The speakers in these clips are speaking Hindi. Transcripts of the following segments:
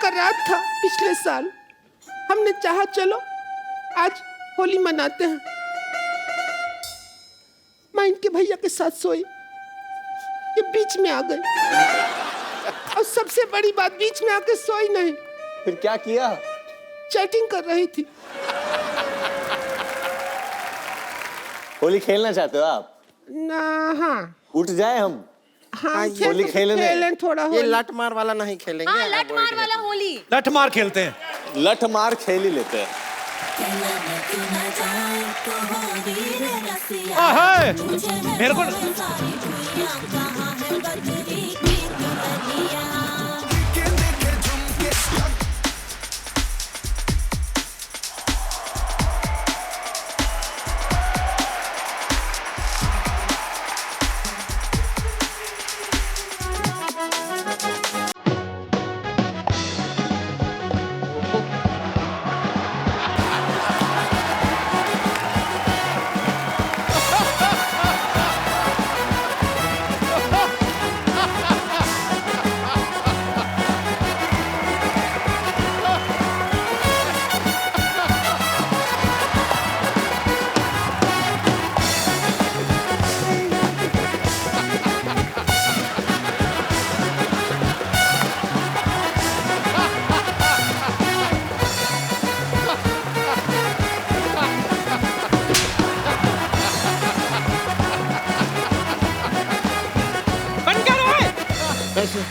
का रात था पिछले साल। हमने चाहा चलो आज होली मनाते हैं। मैं इनके भैया के साथ सोई, ये बीच में आ गई और सबसे बड़ी बात बीच में आके सोई नहीं। फिर क्या किया? चैटिंग कर रही थी। होली खेलना चाहते हो आप? ना हाँ उठ जाए हम? हाँ होली खेलें थोड़ा ये होली। लठ मार वाला नहीं खेलेंगे। हाँ, लठ मार वाला होली। लठ मार खेलते हैं। लठ मार खेल ही लेते हैं। हाय मेरे को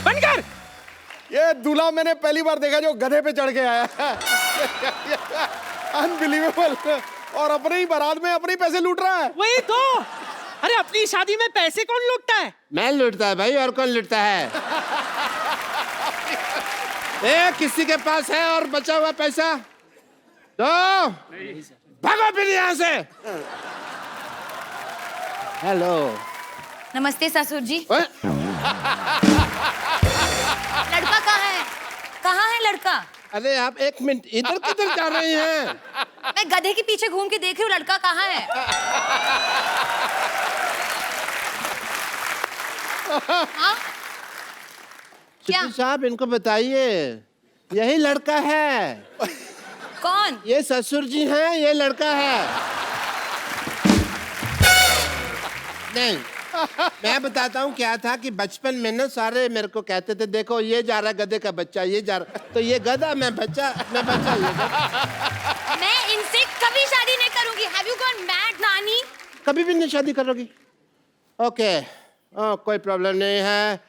बंद कर। ये दूल्हा मैंने पहली बार देखा जो गधे पे चढ़ के आया। अनबिलीवेबल। और अपनी ही बारात में अपने पैसे लूट रहा है। वही तो। अरे अपनी शादी में पैसे कौन लूटता है? मैं लूटता है भाई, और कौन लूटता है? किसी के पास है और बचा हुआ पैसा तो भागो फिर यहाँ से। हेलो। नमस्ते ससुर जी। लड़का कहाँ है? कहाँ है लड़का? अरे आप एक मिनट, इधर किधर जा रही हैं? मैं गधे के पीछे घूम के देख रही हूँ, लड़का कहाँ है? हाँ? क्या? सिद्धू साहब इनको बताइए, यही लड़का है। कौन? ये ससुर जी हैं, ये लड़का है। नहीं, मैं बताता हूँ क्या था कि बचपन में ना सारे मेरे को कहते थे देखो ये जा रहा गधे का बच्चा, ये जा रहा, तो ये गधा, मैं बच्चा, मैं बच्चा, ये गधा। मैं इनसे कभी शादी नहीं करूंगी। Have you gone mad, नानी? कभी भी नहीं शादी करोगी? ओके, कोई प्रॉब्लम नहीं है।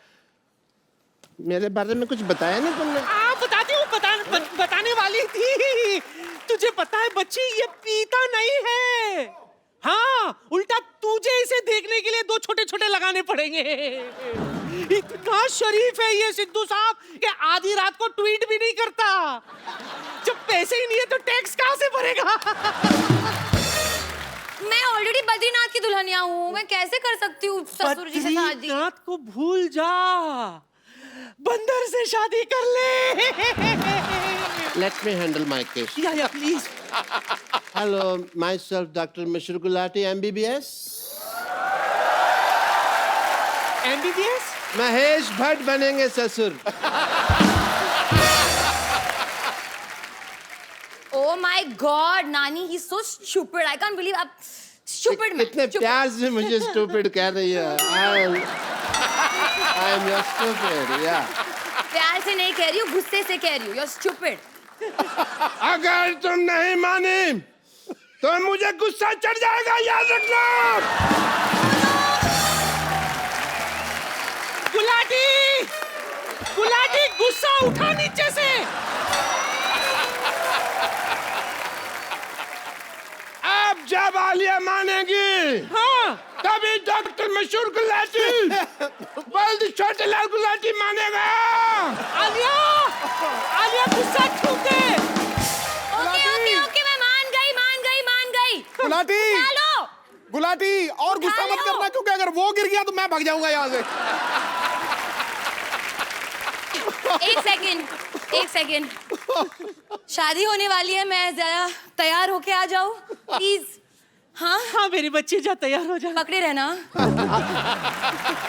मेरे बारे में कुछ बताया नहीं तुमने? बताती हूँ, बताने वाली थी। तुझे पता है बच्ची, ये पीता नहीं है। हाँ, उल्टा तुझे इसे देखने के लिए 2 छोटे-छोटे लगाने पड़ेंगे। इतना शरीफ है ये सिद्धू साहब कि आधी रात को ट्वीट भी नहीं करता। जब पैसे ही नहीं है तो टैक्स कहाँ से भरेगा? मैं ऑलरेडी बद्रीनाथ की दुल्हनिया हूँ, मैं कैसे कर सकती हूँ ससुर जी से शादी? बद्रीनाथ को भूल जा, बंदर से शादी कर ले। Let me handle my case. या please. Hello, myself, Dr. Mishra Gulati, MBBS. MBBS? Mahesh Bhatt बनेंगे ससुर। Oh my God, नानी, he's so stupid. I can't believe आप stupid man. इतने प्यार से मुझे stupid कह रही है। I'm your stupid, yeah. प्यार से नहीं कह रही हूँ, गुस्से से कह रही हूँ। You're stupid. अगर तुम नहीं मानी तो मुझे गुस्सा चढ़ जाएगा, याद रखना। गुलाटी गुस्सा उठा नीचे से। अब जब आलिया मानेगी, हाँ, तभी डॉक्टर मशहूर गुलाटी बल्द छोटे लाल गुलाटी मानेगा। आलिया गुस्सा छूट दे। ओके, मैं मान गई। गुलाटी, चलो। गुलाटी, और गुस्सा मत करना क्योंकि अगर वो गिर गया तो मैं भाग जाऊंगा यहाँ से। एक सेकेंड। शादी होने वाली है, मैं जरा तैयार होके आ जाऊं प्लीज। हाँ हाँ मेरी बच्ची, जा तैयार हो जा। पकड़े रहना।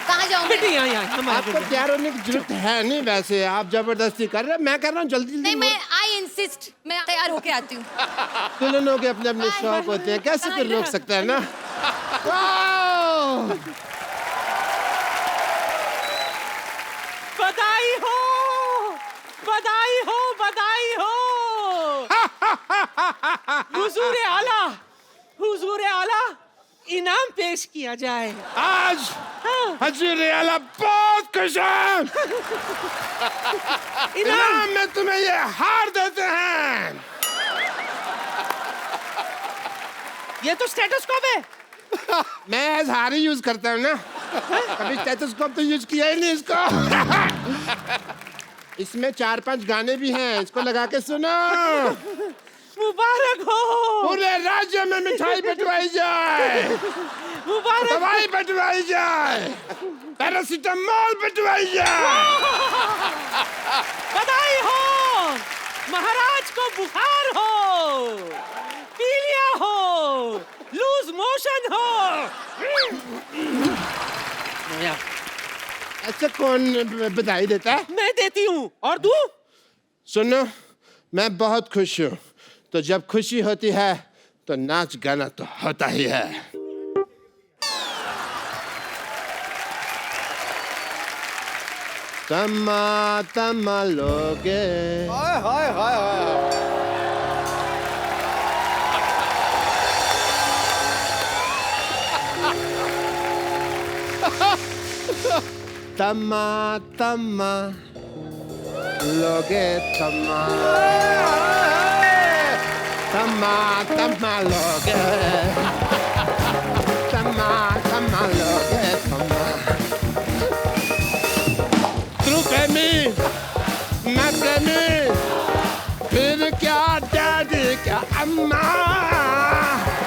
कहाँ जाऊँ बेटी मैं? यहाँ हमारे आपको तैयार होने की जरूरत है नहीं, वैसे आप जबरदस्ती कर रहे हैं। मैं कर रहा हूँ जल्दी नहीं, मैं आई इंसिस्ट, मैं तैयार होके आती हूँ। दुल्हनों के अपने अपने शौक होते हैं, कैसे कोई रोक सकता है ना। वाह! बधाई हो, बधाई हो, बधाई हो। हुजूर आला, हुजूर आला, इनाम पेश किया जाए। आज हजूर आला बहुत खुश है। इनाम में तुम्हें ये हार देते हैं। ये तो स्टेथोस्कोप है। मैं एज हार ही यूज करता हूँ ना, कभी स्टेथोस्कोप तो यूज किया ही नहीं इसको। इसमें 4-5 गाने भी हैं, इसको लगा के सुनो। मुबारक हो, पूरे राज्य में मिठाई बंटवाई जाए, मुबारक। दवाई बंटवाई जाए, पैरासीटामोल बंटवाई जाए। बधाई हो, महाराज को बुखार हो, पीलिया हो, लूज मोशन हो। ऐसे कौन बधाई देता है? मैं देती हूँ। और तू? सुनो, मैं बहुत खुश हूँ, तो जब खुशी होती है तो नाच गाना तो होता ही है। तमा तमा लोगे, हाय हाय हाय हाय। तमा तमा लोगे, तमा तमा तमा लोगे, तमा तमा लोगे, तमा। तू प्रेमी, मैं प्रेमी, फिर क्या डैडी क्या अम्मा,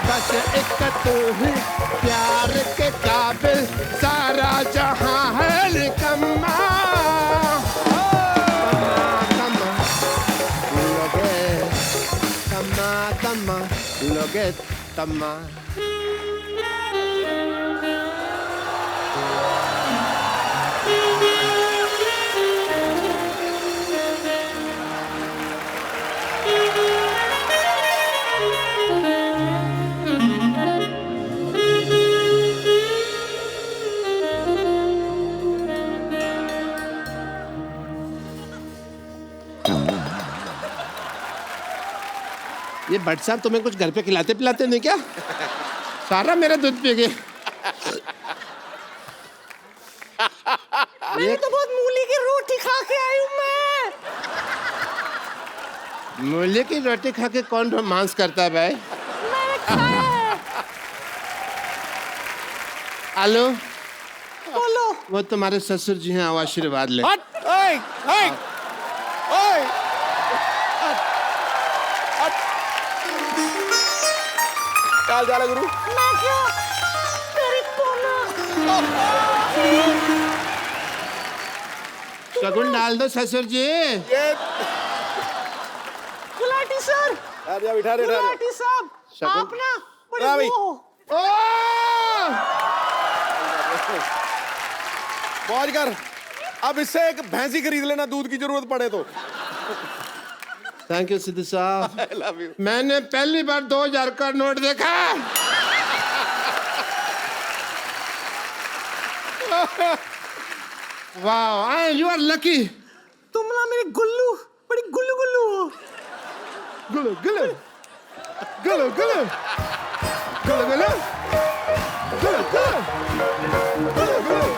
बस एक तू ही प्यार के काबिल, सारा जहां है निकम्मा। तमा लोगे, तमा। ये भट्ट साहब तुम्हें कुछ घर पे खिलाते पिलाते नहीं क्या? सारा मेरा दूध पी गए। मैंने तो बहुत मूली की रोटी खा के आई हूँ मैं। मूली की रोटी खा के कौन रोमांस करता है भाई? मैंने खाया है। हेलो, बोलो। वो तुम्हारे ससुर जी हैं, आओ आशीर्वाद ले। हट, ओए, ओए, ओए। क्या हाल है गुरु? मैं क्यों? तेरी पोला। शगुन डाल दो ससुर जी। ये गुलाटी सर, जा बिठा रे, गुलाटी साहब, शगुन- आप ना बड़े हाँ भाई। वो हो। मौज कर। अब इससे एक भैंसी खरीद लेना, दूध की जरूरत पड़े तो। थैंक यू सिद्धू साहब। I love you. मैंने पहली बार 2000 का नोट देखा। वाह, यू आर लकी। तुम ना मेरी गुल्लू, बड़ी गुल्लू गुल्लू हो। गुलू गुलू गुलू गुलू गुलू गुलू गुलू गुलू गुलू गुलू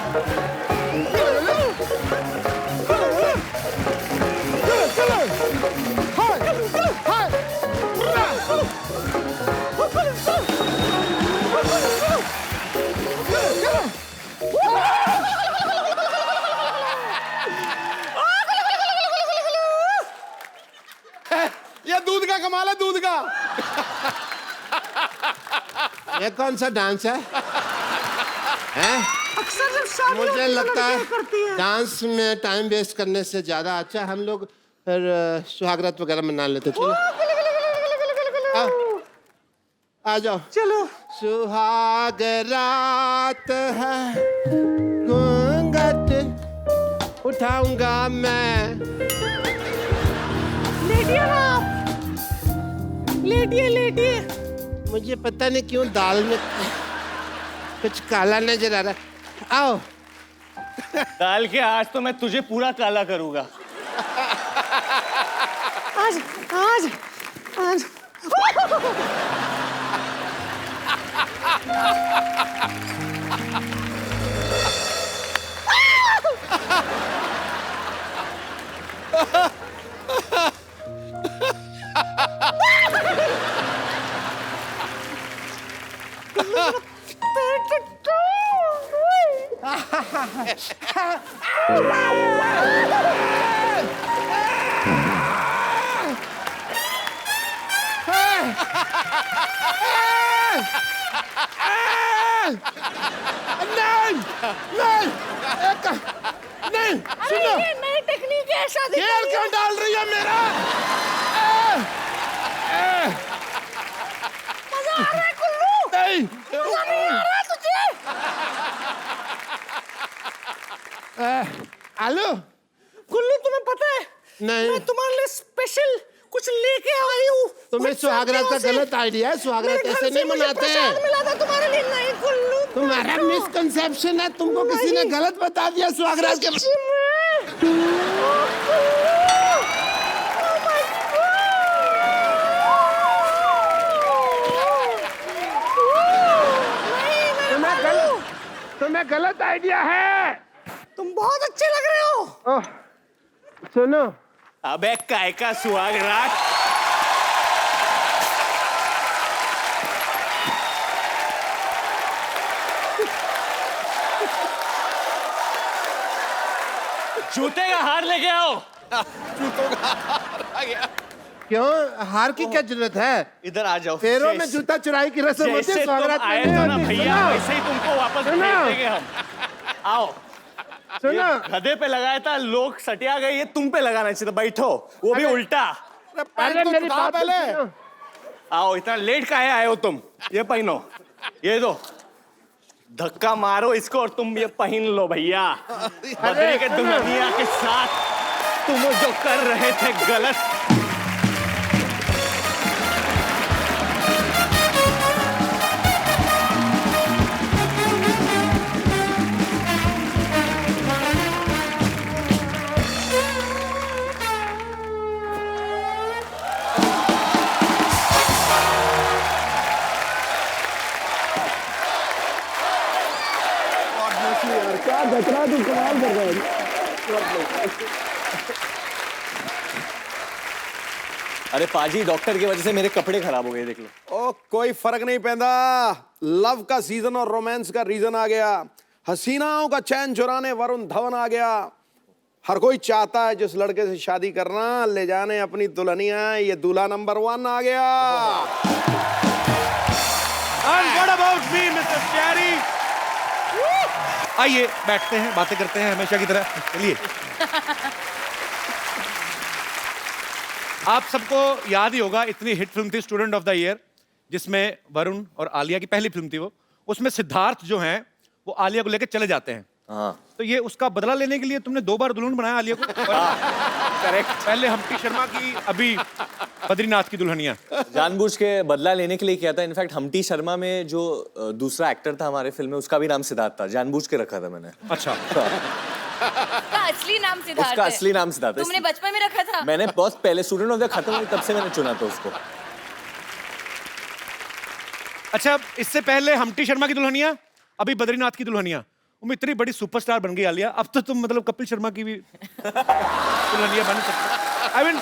ये दूध का कमाल है, दूध का। ये कौन सा डांस है? हैं? अक्सर जब शादी मुझे होती है, लगता लड़कियां करती है हैं। डांस में टाइम वेस्ट करने से ज्यादा अच्छा हम लोग फिर सुहागरात वगैरह मना लेते। चलो आ जाओ, चलो। सुहाग रात है, घूंघट उठाऊंगा मैं। लेटिए ना आप, लेटिए लेटिए। मुझे पता नहीं क्यों दाल में कुछ काला नजर आ रहा है। आओ। दाल के आज तो मैं तुझे पूरा काला करूंगा। आज आज आज नहीं नहीं नहीं, सुनो, ये नई टेक्निक है शादी तेल क्यों डाल रही है मेरा? मजा आ रहा है कुल्लू, नहीं, मजा नहीं आ रहा है तुझे? आलू कुल्लू तुम्हें पता है नहीं, मैं तुम्हारे लिए स्पेशल कुछ लेके आई हूँ। तुम्हें सुहागरात का गलत आइडिया है। सुहागरात ऐसे नहीं मनाते हैं। मिला था तुम्हारे लिए। नहीं कुल्लू, तुम्हारा मिसकंसेप्शन है। तुमको किसी ने गलत बता दिया सुहागरात के। तुम्हें गलत आइडिया है। तुम बहुत अच्छे लग रहे हो। ओह, सुनो, अबे काय का सुहाग रात। जूते का हार लेके आओ। जूतों का हार आ गया। क्यों हार की क्या जरूरत है? इधर आ जाओ। पैरों में जूता चुराई की रस्म होती है। जैसे तुम सुहागरात में आए नहीं थे ना होती। भैया, सुनो, वैसे ही तुमको वापस भेज सुनो। देंगे हम। आओ। सुनो, ये गधे पे लगाया था, लोग सटिया गए, ये तुम पे लगाना चाहिए था। बैठो, वो भी उल्टा। अरे अरे पैंट तो मेरी उठा बात पहले। सुनो। आओ, इतना लेट काहे आए हो तुम? ये पहनो, ये दो, धक्का मारो इसको और तुम ये पहन लो भैया। बद्री के सुनो। दुल्हनिया के साथ तुम जो कर रहे थे गलत। अरे पाजी, डॉक्टर की वजह से मेरे कपड़े खराब हो गए, देख लो। ओ कोई फर्क नहीं पैदा। लव का सीजन और रोमांस का रीजन आ गया। हसीनाओं का चैन चुराने वरुण धवन आ गया। हर कोई चाहता है जिस लड़के से शादी करना, ले जाने अपनी दुल्हनिया। ये दूल्हा नंबर 1 आ गया। And what about me, Mr. Cherry? आइए बैठते हैं, बातें करते हैं हमेशा की तरह। चलिए। आप सबको याद ही होगा, इतनी हिट फिल्म थी स्टूडेंट ऑफ द ईयर, जिसमें वरुण और आलिया की पहली फिल्म थी वो। उसमें सिद्धार्थ जो हैं वो आलिया को लेकर चले जाते हैं। हाँ, तो ये उसका बदला लेने के लिए तुमने 2 बार दुल्हन बनाया आलिया को। करेक्ट। पहले हम्टी शर्मा की, अभी बद्रीनाथ की दुल्हनिया। जानबूझ के बदला लेने के लिए किया था। इनफैक्ट हम्टी शर्मा में जो दूसरा एक्टर था हमारे फिल्म में, उसका भी नाम सिद्धार्थ था। जानबूझ के रखा था मैंने। अच्छा। उसका असली नाम सिद्धार्थ उसका है। असली नाम सिद्धार्थ है। तुमने बचपन में रखा था? मैंने बहुत पहले स्टूडेंट ऑफ द खत्म हुई तब से मैंने चुना था उसको। अच्छा, इससे पहले हम्टी शर्मा की दुल्हनिया, अभी बद्रीनाथ की दुल्हनिया। तुम इतनी बड़ी सुपरस्टार बन गई आलिया, अब तो तुम मतलब कपिल शर्मा की भी दुल्हनिया बन सकते। आई मीन,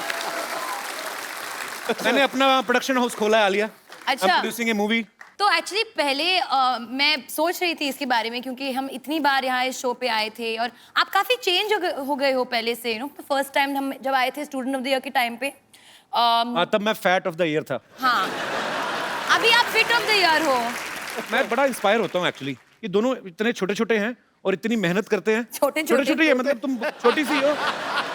मैंने अपना प्रोडक्शन हाउस खोला है आलिया। अच्छा। I'm producing a movie। तो एक्चुअली पहले मैं सोच रही थी इसके बारे में, क्योंकि हम इतनी बार यहाँ इस शो पे आए थे और आप काफी चेंज हो गए हो पहले से। फर्स्ट टाइम हम जब आए थे स्टूडेंट ऑफ द ईयर के टाइम पे। हाँ, तब मैं फैट ऑफ द ईयर था। हाँ, अभी आप फिट ऑफ द ईयर हो। मैं बड़ा इंस्पायर होता हूँ एक्चुअली। ये दोनों इतने छोटे छोटे हैं और इतनी मेहनत करते हैं। छोटे-छोटे? छोटे है, मतलब तुम छोटी सी हो,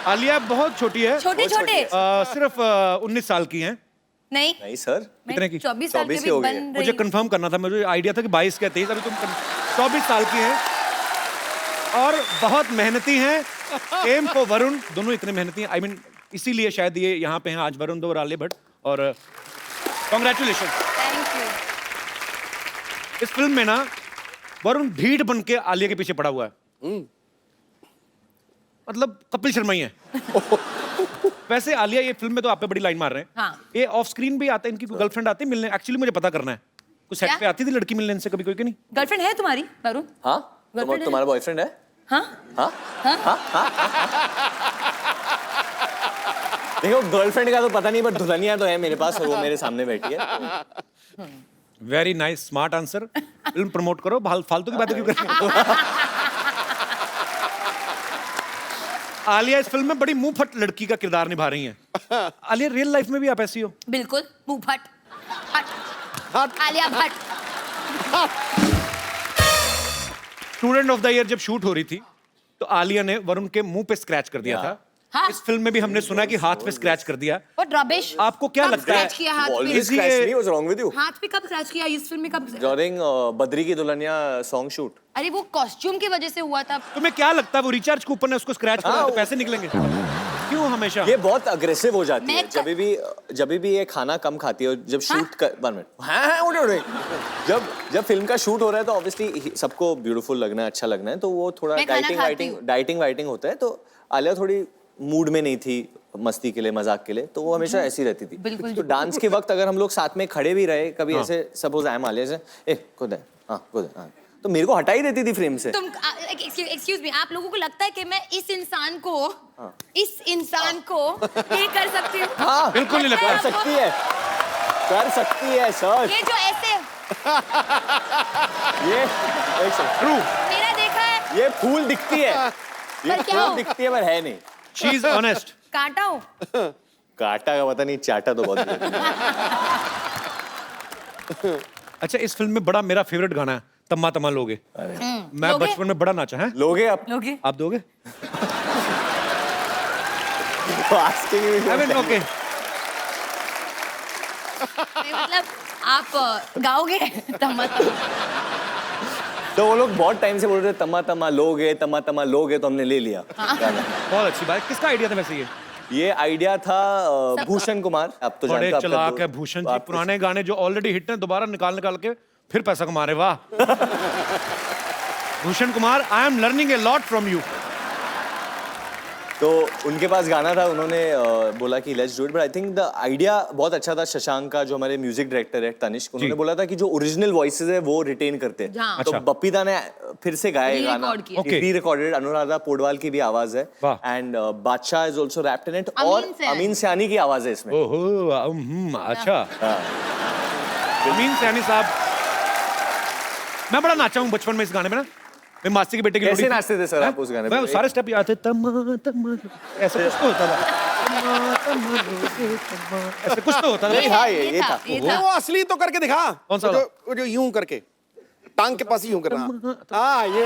आलिया बहुत छोटी है। छोटे छोटे सिर्फ 19 साल की हैं नहीं नहीं सर, कितने की? 24 साल 24 की की हो भी गई है। बन मुझे रही। कंफर्म करना था, मुझे आइडिया था कि 22 के 23, अभी तुम 24 साल की हैं और बहुत मेहनती हैं। एम को वरुण दोनों इतने मेहनती हैं, आई मीन इसीलिए शायद ये यहाँ पे हैं आज, वरुण दो और आलिया भट्ट। और कॉन्ग्रेचुलेशन। Thank you. इस फिल्म में ना वरुण भीड़ बन के आलिया के पीछे पड़ा हुआ है, मतलब कपिल शर्मा ही है। वैसे आलिया ये फिल्म में तो आप पे बड़ी लाइन मार रहे हैं। हाँ। ये ऑफ स्क्रीन भी आते हैं, इनकी गर्लफ्रेंड आती है मिलने? एक्चुअली मुझे पता करना है, कुछ सेट क्या? पे आती थी लड़की मिलने इनसे कभी कोई कि नहीं? गर्लफ्रेंड है तुम्हारी वरुण? हाँ, Girlfriend है? तुम्हारा बॉयफ्रेंड है? हाँ हाँ हाँ देखो, गर्लफ्रेंड का तो पता नहीं, बट दुल्हनिया तो है मेरे पास और वो मेरे सामने बैठी है। Very nice, smart answer. Film promote करो, फालतू की बातें क्यों कर रहे हो? आलिया इस फिल्म में बड़ी मुंह फट लड़की का किरदार निभा रही हैं। आलिया रियल लाइफ में भी आप ऐसी हो? बिल्कुल, मुंह फट फट Alia Bhatt. Student of the year जब शूट हो रही थी तो आलिया ने वरुण के मुंह पे स्क्रैच कर दिया था। हाँ। इस फिल्म में भी हमने सुना कि हाथ पे स्क्रैच कर दिया। What rubbish? आपको क्या कब लगता है? scratch किया हाथ पे? Always Is he scratch a- me, what's wrong with you? हाथ पे कब स्क्रैच किया इस फिल्म में कब? During बद्री की दुल्हनिया सॉन्ग शूट। अरे वो कॉस्ट्यूम की वजह से हुआ था। तुम्हें क्या लगता है वो रिचार्ज कूपन है, उसको स्क्रैच करो तो पैसे निकलेंगे? क्यों हमेशा? ये बहुत अग्रेसिव हो जाती है मैं जब भी ये खाना कम खाती है, जब शूट कर 1 मिनट। हाँ, उड़े जब फिल्म का शूट हो रहा है तो ऑब्वियसली सबको ब्यूटीफुल लगना है, अच्छा लगना है, तो वो थोड़ा मैं खाना खाती हूँ। डाइटिंग वाइटिंग होता है, तो आलिया थोड़ी मूड में नहीं थी मस्ती के लिए, मजाक के लिए, तो वो हमेशा ऐसी रहती थी। बिल्कुल। तो डांस के वक्त अगर हम लोग साथ में खड़े भी रहे कभी, ऐसे सपोज आई एम आलिया से, खुद है, हाँ खुद है, हाँ, तो मेरे को हटा ही देती थी फ्रेम से। तुम एक्सक्यूज मी, आप लोगों को लगता है कि मैं इस इंसान को ये कर सकती हूँ? हाँ, बिल्कुल नहीं लगता। कर सकती है सर। ये जो ऐसे ये एक सेकंड, ट्रू, मेरा देखा है, ये फूल दिखती है, ये पर क्या हो? फूल दिखती है पर है नहीं। She is honest. काटा हो। काटा का पता नहीं, चाटा तो बहुत है। अच्छा, इस फिल्म में बड़ा मेरा फेवरेट गाना है तम्मा तम्मा लोगे। मैं लोगे? बचपन में बड़ा नाचा है। लोगे आप? लोगे? आप दोगे? Asking me to I mean okay. मतलब आप गाओगे तम्मा तम्मा? तो वो लोग बहुत टाइम से बोल रहे थे तम्मा तम्मा लोगे, तो हमने ले लिया गाना। बहुत अच्छी बात। किसका आइडिया था वैसे ये आइडिया था भूषण कुमार। आप तो बड़े जानते हो, आपका चलाक है दो- भूषण जी, आप- पुराने गाने जो ऑलरेडी हिट हैं दोबारा निकाल के फिर पैसा कमा रहे। वाह Bhushan Kumar, I am learning a lot from you. तो उनके पास गाना था, उन्होंने बोला कि let's do it, but I think the idea बहुत अच्छा था। शशांक का जो हमारे म्यूजिक डायरेक्टर है तनिष्क, उन्होंने बोला था कि जो ओरिजिनल वॉइसेस है वो रिटेन करते हैं। हाँ। तो अच्छा। बप्पीदा ने फिर से गाया ये गाना, Re-record किया। Okay. री रिकॉर्डेड। अनुराधा पोडवाल की भी आवाज है वाह। And Badshah is also rapped in it, Amin और सैनी। अमीन सयानी की आवाज है इसमें। ओहो अच्छा। अमीन सैनी साहब, मैं बड़ा नाचा हूँ बचपन में इस गाने में ना। मैं मासी के बेटे की कैसे लोड़ी थी। नाचते थे सर आप उस गाने पे? मैं वो सारे स्टेप याद थे, तम्मा तम्मा ऐसे कुछ तो होता था। तम्मा तम्मा लोगे, तम्मा, ऐसे कुछ तो होता था। नहीं, हाँ, ये था। ये वो था। असली तो करके दिखा। कौन सा वो जो यूं करके टांग के पास यूं करना। हाँ ये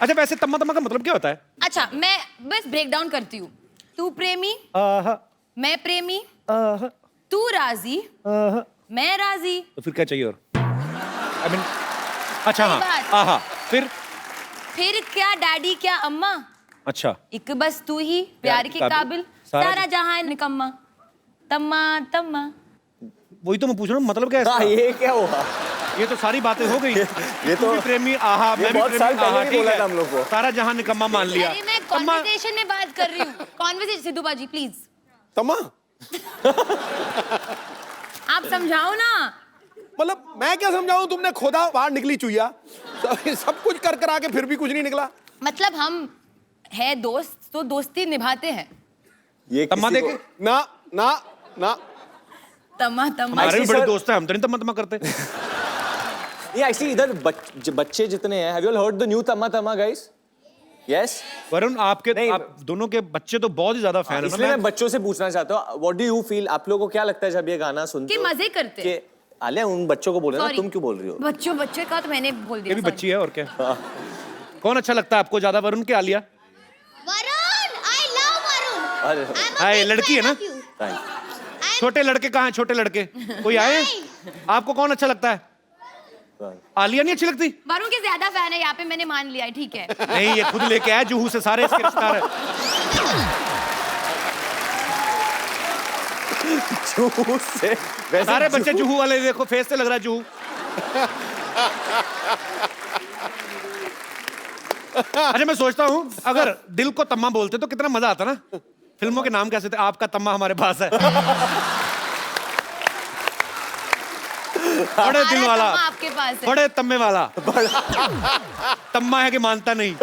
अच्छा, वैसे तम्मा तम्मा का मतलब क्या होता है? अच्छा, मैं बस ब्रेक डाउन करती हूँ। तू प्रेमी, आहा मैं प्रेमी, आहा तू राजी, आहा। मैं राजी। तो फिर क्या चाहिए और? आई मीन अच्छा सही हाँ, बात। आहा फिर फिर क्या डैडी क्या अम्मा, अच्छा एक बस तू ही प्यार के काबिल, सारा जहां निकम्मा, तम्मा तम्मा। वही तो मैं पूछ रहा हूँ, मतलब क्या है हाँ, इसका? ये क्या हुआ? ये तो सारी बातें हो गई। ये तू तो- भी प्रेमी आहा, ये मैं भी बहुत साल प्रेमी आहा, पहले भी ठीक बोला है। था हम लोग को। सारा जहां निकम्मा मान लिया। अरे मैं तम्मा कॉन्वर्सेशन में बात कर रही हूँ। कॉन्वर्सेशन, सिद्धू बाजी प्लीज तमा आप समझाओ ना। मतलब मैं क्या समझाऊं, तुमने खोदा बाहर निकली चुईया, सब कुछ कर कर आके फिर भी कुछ नहीं निकला। मतलब हम है दोस्त तो दोस्ती निभाते हैं। ये तम्मा किसी को- देखे? ना ना ना तम्मा तम्मा। हमारे भी Actually, बड़े sir- दोस्त हैं, हम तो नहीं तम्मा तम्मा करते। ये एक्चुअली इधर बच्चे जितने हैं, have you all heard the new Tamma Tamma guys? Yes. Varun आपके नहीं, आप दोनों के बच्चे तो बहुत ही ज्यादा फैन इसलिए है मैं बच्चों से पूछना चाहता हूँ, व्हाट डू यू फील? आप लोगों को क्या लगता है जब ये गाना सुनते कि हो? मजे करते हैं। कि आलिया उन बच्चों को बोल रहे हो ना, Sorry. तुम क्यों बोल रही हो? बच्चों बच्चे का तो मैंने बोल ये दिया। भी sorry। बच्ची है और क्या। कौन अच्छा लगता है आपको ज्यादा, वरुण के आलिया? Varun, I love Varun. अरे हाय, लड़की है ना? थैंक छोटे लड़के कहाँ हैं? छोटे लड़के कोई आए हैं? आपको कौन अच्छा लगता है? आलिया नहीं अच्छी लगती? वरुण के ज्यादा फैन है यहाँ पे, मैंने मान लिया है, ठीक है। नहीं, ये खुद लेके आया जुहू से, सारे इसके रिश्तेदार हैं। जुहू से वैसे सारे बच्चे जुहू वाले, देखो फेस से लग रहा है जुहू। अच्छा, मैं सोचता हूँ अगर दिल को तम्मा बोलते तो कितना मजा आता ना। फिल्मों के नाम कैसे थे? आपका तम्मा हमारे पास है। बड़े दिल वाला, तम्मा आपके पास है। बड़े तम्मे वाला। तम्मा है कि मानता नहीं।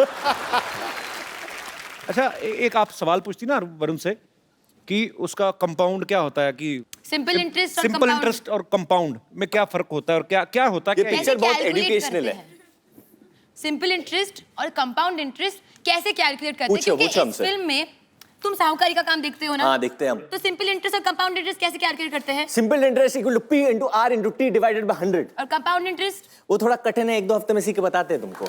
अच्छा, एक आप सवाल पूछती ना वरुण से कि उसका कंपाउंड क्या होता है, कि सिंपल इंटरेस्ट और सिंपल compound। इंटरेस्ट और कंपाउंड में क्या फर्क होता है और क्या क्या होता है? ये क्या पिक्चर बहुत एजुकेशनल है। सिंपल इंटरेस्ट और कंपाउंड इंटरेस्ट कैसे कैलकुलेट करते हैं? पूछो, क्योंकि पूछो इस हमसे। फिल्म में तुम साहूकारी का काम देखते हो ना? हाँ, देखते हैं हम। तो सिंपल इंटरेस्ट और कंपाउंड इंटरेस्ट कैसे कैलकुलेट करते हैं? Simple interest equal to P into R into T divided by 100। और कंपाउंड इंटरेस्ट? वो थोड़ा कठिन है, 1-2 हफ्ते में सीख के बताते हैं तुमको।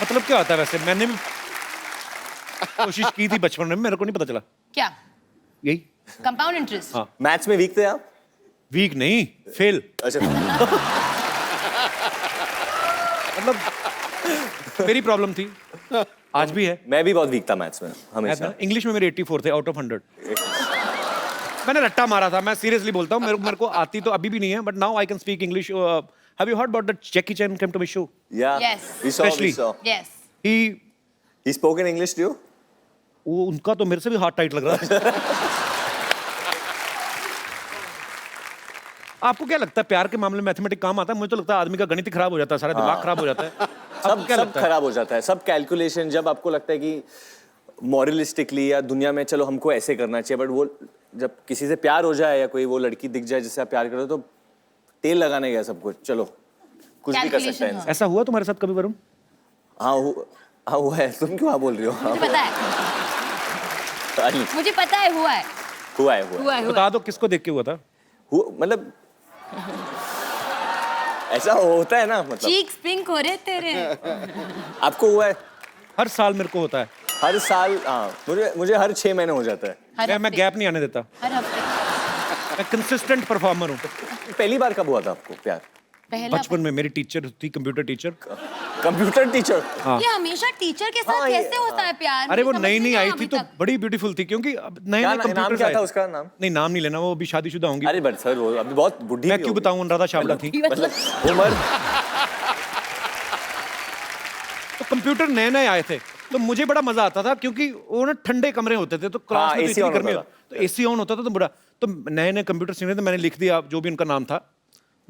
मतलब क्या होता है वैसे? मैंने भी कोशिश की थी बचपन में, मेरे को नहीं पता चला। क्या? यही कंपाउंड इंटरेस्ट। हाँ। मैथ्स में वीक थे आप? वीक नहीं, फेल। अच्छा। मतलब मेरी प्रॉब्लम थी, आज भी है। मैं भी बहुत वीक था मैथ्स में हमेशा। इंग्लिश में मेरे 84 थे आउट ऑफ 100। मैंने रट्टा मारा था, मैं सीरियसली बोलता हूँ। मेरे को आती तो अभी भी नहीं है, but now I can speak English. Have you heard about the Jackie Chan came to my show? Yeah. Yes. We saw. Especially- We saw. Yes. He spoke in English to you? वो उनका तो मेरे से भी हाथ टाइट लग रहा है। आपको क्या लगता है प्यार के मामले में मैथमेटिक्स काम आता है? मुझे तो लगता है आदमी का गणित ही खराब हो जाता है, सारा दिमाग खराब हो जाता है। आपको सब क्या सब लगता है? खराब हो जाता है, सब कैलकुलेशन। जब आपको लगता है कि मॉरलिस्टिकली या दुनिया में चलो हमको ऐसे करना चाहिए, बट वो जब किसी से प्यार हो जाए या कोई वो लड़की दिख जाए जिससे आप प्यार करो, तो तेल लगाने गया सब कुछ। चलो कुछ भी कर सकते Calculation, हैं। ऐसा हुआ तुम्हारे साथ कभी वरुण? हाँ हुआ है। तुम क्यों हाँ बोल रही हो? हाँ, मुझे पता है, मुझे पता है, हुआ है, हुआ है। हुआ है, हुआ बता है। दो किसको देख के हुआ था? मतलब ऐसा होता है ना, मतलब चीक्स पिंक हो रहे तेरे। आपको हुआ है? हर साल मेरे को होता है। हर साल? हाँ, मुझे हर 6 महीने हो जाता है। हर मैं हफ्ते, गैप नहीं आने देता, हर हफ्ते। मैं कंसिस्टेंट परफॉर्मर हूँ। पहली बार कब हुआ था आपको प्यार? पहला बचपन में मेरी टीचर थी, कंप्यूटर टीचर। Computer teacher? ये हमेशा टीचर के साथ हाँ, ये- कैसे होता है प्यार? अरे वो मुझे नई समझ नई नहीं आई आया थी अभी तो तक। बड़ी ब्यूटीफुल थी, क्योंकि अब नए क्या नए नाम कंप्यूटर क्या था उसका नाम? नहीं, नाम नहीं लेना, वो अभी शादीशुदा होंगी। अरे बट सर, वो अभी बहुत बुढ़ी मैं भी क्यों होगी। बताऊं, अनुराधा चावला थी। मतलब उम्र। तो कंप्यूटर नए नए आए थे, तो मुझे बड़ा मजा आता था, क्योंकि वो ना ठंडे कमरे होते थे, तो क्लास हाँ, में तो AC इतनी ऑन गर्मी होता होती, तो एसी ऑन होता था, तो बड़ा, तो नए नए कंप्यूटर सीख रहे थे, मैंने लिख दिया जो भी उनका नाम था,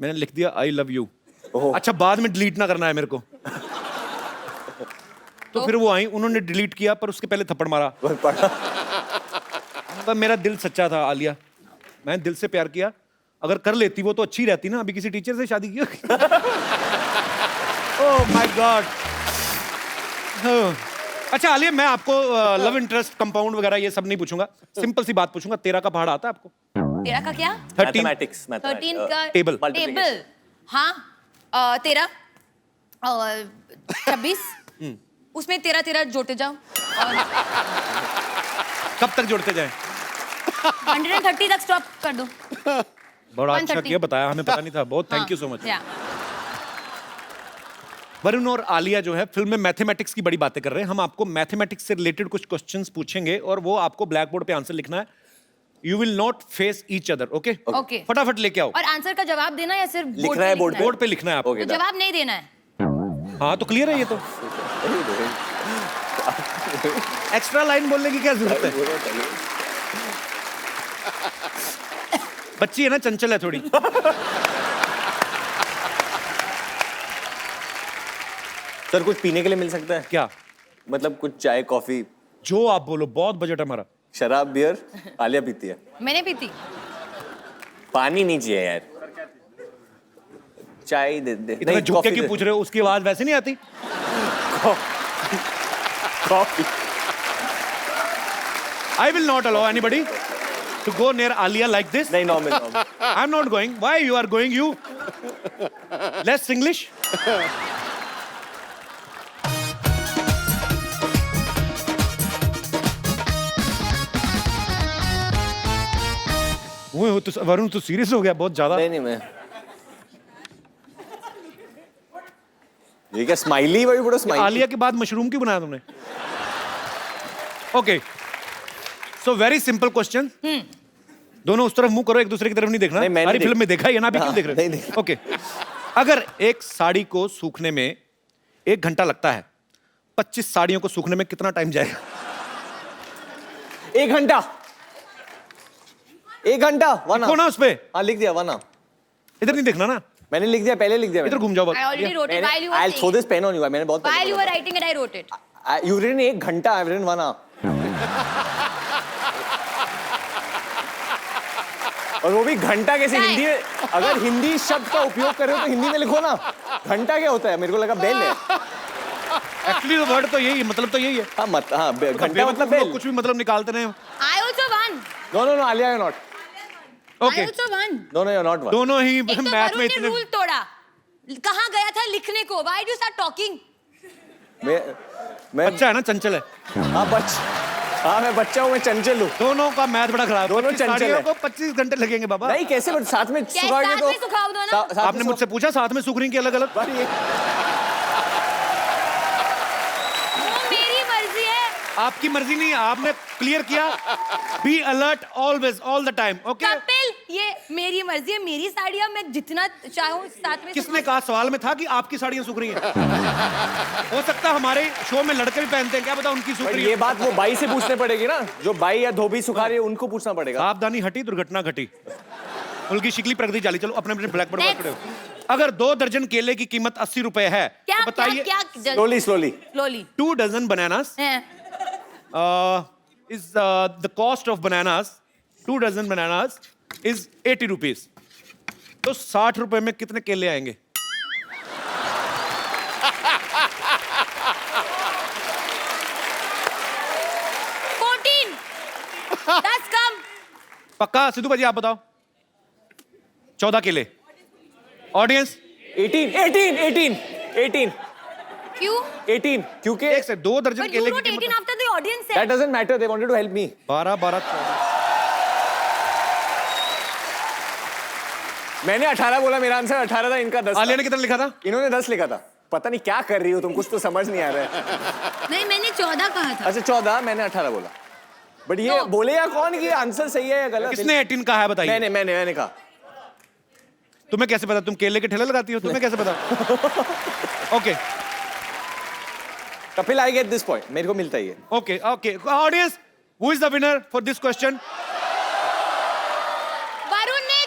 मैंने लिख दिया आई लव यू। अच्छा, बाद में डिलीट ना करना है मेरे को। तो फिर वो आई, उन्होंने डिलीट किया, पर उसके पहले थप्पड़ मारा। पर मेरा दिल सच्चा था आलिया, मैंने दिल से प्यार किया। अगर कर लेती वो तो अच्छी रहती ना, अभी किसी टीचर से शादी की। Oh my God. अच्छा आलिया, मैं आपको लव इंटरेस्ट, कंपाउंड वगैरह ये सब नहीं पूछूंगा, सिंपल सी बात पूछूंगा। 13 का पहाड़ आता है आपको? तेरा का क्या? 13 मैथमेटिक्स 13 का टेबल। टेबल। हाँ, 13 और 26, उसमें 13 जोड़ते जाओ और कब तक जोड़ते जाएं? 130 तक स्टॉप कर दो। बड़ा अच्छा 130 किया, बताया, हमें पता नहीं था। बहुत thank you so much. Varun और आलिया जो है फिल्म में मैथमेटिक्स की बड़ी बातें कर रहे हैं। हम आपको मैथमेटिक्स से रिलेटेड कुछ क्वेश्चंस पूछेंगे और वो आपको ब्लैक बोर्ड पे आंसर लिखना है। You will not face each other, okay? Okay. फटाफट लेके आओ। और आंसर का जवाब देना या सिर्फ लिखना है बोर्ड बोर्ड पे लिखना है आपको। ओके, तो जवाब नहीं देना है। हाँ, तो क्लियर है ये तो। एक्स्ट्रा लाइन बोलने की क्या जरूरत है? बच्ची है ना, चंचल है थोड़ी। सर कुछ पीने के लिए मिल सकता है? क्या? मतलब कुछ चाय कॉफी? जो आप बोलो, बहुत बजट है हमारा। शराब बियर आलिया पीती है? मैंने पीती। पानी नहीं चाहिए यार, चाय दे दे। इतना झुक के क्यों पूछ रहे हो? उसकी आवाज वैसे नहीं आती। Coffee. I will not allow anybody to go near Alia like this. नहीं, normal. I'm not going. Why you are going? You less English. ओए तो वरुण तो सीरियस हो गया बहुत ज्यादा। नहीं मैं ये क्या स्माइली वही बड़ा स्माइली। आलिया के बाद मशरूम क्यों बनाया तुमने? Okay so very simple question. दोनों उस तरफ मुंह करो, एक दूसरे की तरफ नहीं देखना। नहीं, मैंने हमारी फिल्म में देखा है ना, अभी क्यों देख रहे नहीं हो? देखा। ओके अगर एक साड़ी को सूखने में 1 घंटा लगता है, 25 साड़ियों को सूखने में कितना टाइम जाएगा? 1 घंटा 1 घंटा 1 लिखो ना उस पे। हाँ लिख दिया 1 इधर नहीं देखना ना, मैंने लिख दिया, पहले लिख दिया इधर घूम जाओ I already wrote it while you were I'll throw saying this pen on you मैंने बहुत it. While you were writing it, I wrote it. you've written 1 घंटा I've written 1 hour और वो भी घंटा कैसे क्या है? हिंदी में, अगर हिंदी शब्द का उपयोग कर रहे हो तो हिंदी में लिखो ना। घंटा क्या होता है? मेरे को लगा बेल है। एक्चुअली वर्ड तो यही है, मतलब तो यही है। हाँ घंटा मतलब बेवकूफ लोग बेल। कुछ भी मतलब निकालते रहे। I also won. No Alia you're not। I okay also won. No you're not one। दोनों ही एक तो मैथ वरुण में ने इतने रूल तोड़ा, कहाँ गया था लिखने को? Why do you start talking? मैं बच्चा है ना, चंचल है। हाँ मैं बच्चा हूँ, मैं चंचल हूँ। दोनों का मैथ बड़ा खराब। दोनों 25 चंचल साड़ियों है। को 25 घंटे लगेंगे बाबा। नहीं कैसे बट साथ में क्या सुखाओगे साथ तो में सुखाओ दो ना? साथ में आपने मुझसे पूछा साथ में सूख रही की अलग अलग? पर ये वो मेरी मर्जी है। आपकी मर्जी नहीं है, आपने क्लियर किया। Be alert always all the time. Okay Kapil, ये मेरी मर्जी है, मेरी साड़ियाँ मैं जितना चाहूँ साथ में किसने कहा? सवाल में था कि आपकी साड़ियां सूख रही हैं। हो सकता है हमारे शो में लड़के भी पहनते हैं, क्या पता उनकी सूख पर रही ये है। बात वो बाई से पूछने पड़ेगी ना, जो बाई या धोबी सुखा रही है उनको पूछना पड़ेगा। सावधानी हटी दुर्घटना घटी, उनकी शिकली प्रगति चाली। चलो अपने अपने ब्लैक बोर्ड पर Next. खड़े हो। अगर 2 दर्जन केले की कीमत 80 रुपए है क्या तो बताइए क्या क्या slowly slowly 2 dozen bananas is the cost of bananas, 2 dozen bananas is 80 rupees. तो 60 रुपए में कितने केले आएंगे? दस कम। पक्का? सिद्धू भाजी आप बताओ। 14 केले। ऑडियंस 18 क्यों? क्योंकि एक से 2 दर्जन But you केले wrote की 18 कीमत after the audience that said. doesn't matter, they wanted to help me। 12 12 14। मैंने 18 बोला, मेरा आंसर 18 था, इनका 10 आलिया था। ने कितना लिखा था? इन्होंने 10 लिखा था। पता नहीं क्या कर रही हो तुम, कुछ तो समझ नहीं आ रहा है। नहीं, मैंने 14 कहा था। अच्छा 14, मैंने 18 बोला। बट ये तो- बोलेगा कौन कि आंसर सही है या गलत? किसने 18 कहा है बताइए? मैंने कहा। तुम्हें कैसे पता? तुम केले के ठेले लगाती हो, तुम्हें कैसे पता? Okay Kapil I get this point, मेरे को मिलता ही है। Okay okay audience, who is the winner for this question? Varun ने।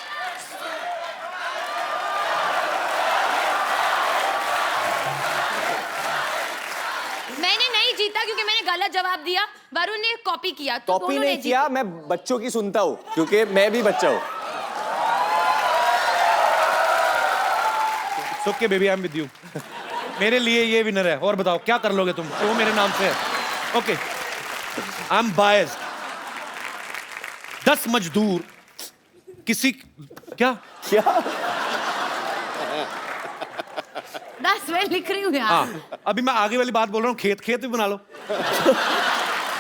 मैंने नहीं जीता क्योंकि मैंने गलत जवाब दिया। वरुण ने कॉपी किया, तो कॉपी दोनों नहीं ने किया, मैं बच्चों की सुनता हूँ क्योंकि मैं भी बच्चा हूँ। Okay baby I am with you. मेरे लिए ये विनर है। और बताओ क्या कर लोगे तुम? शो मेरे नाम से है। Okay I am biased. 10 मजदूर किसी क्या 10 मैं लिख रही हूँ यार। हाँ अभी मैं आगे वाली बात बोल रहा हूँ, खेत खेत भी बना लो।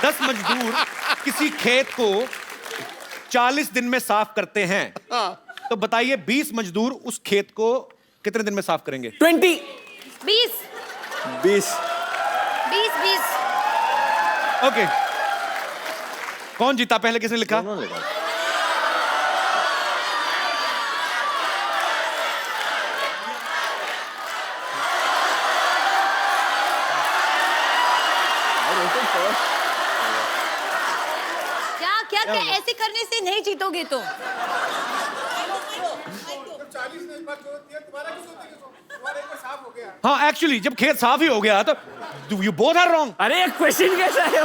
10 मजदूर किसी खेत को 40 दिन में साफ करते हैं, तो बताइए 20 मजदूर उस खेत को कितने दिन में साफ करेंगे? 20 20 ओके कौन जीता? पहले किसने लिखा? क्या क्या ऐसे करने से नहीं जीतोगे तो। हाँ एक्चुअली जब खेत साफ ही हो गया तो यू बोथ आर रॉन्ग। अरे क्वेश्चन कैसा है?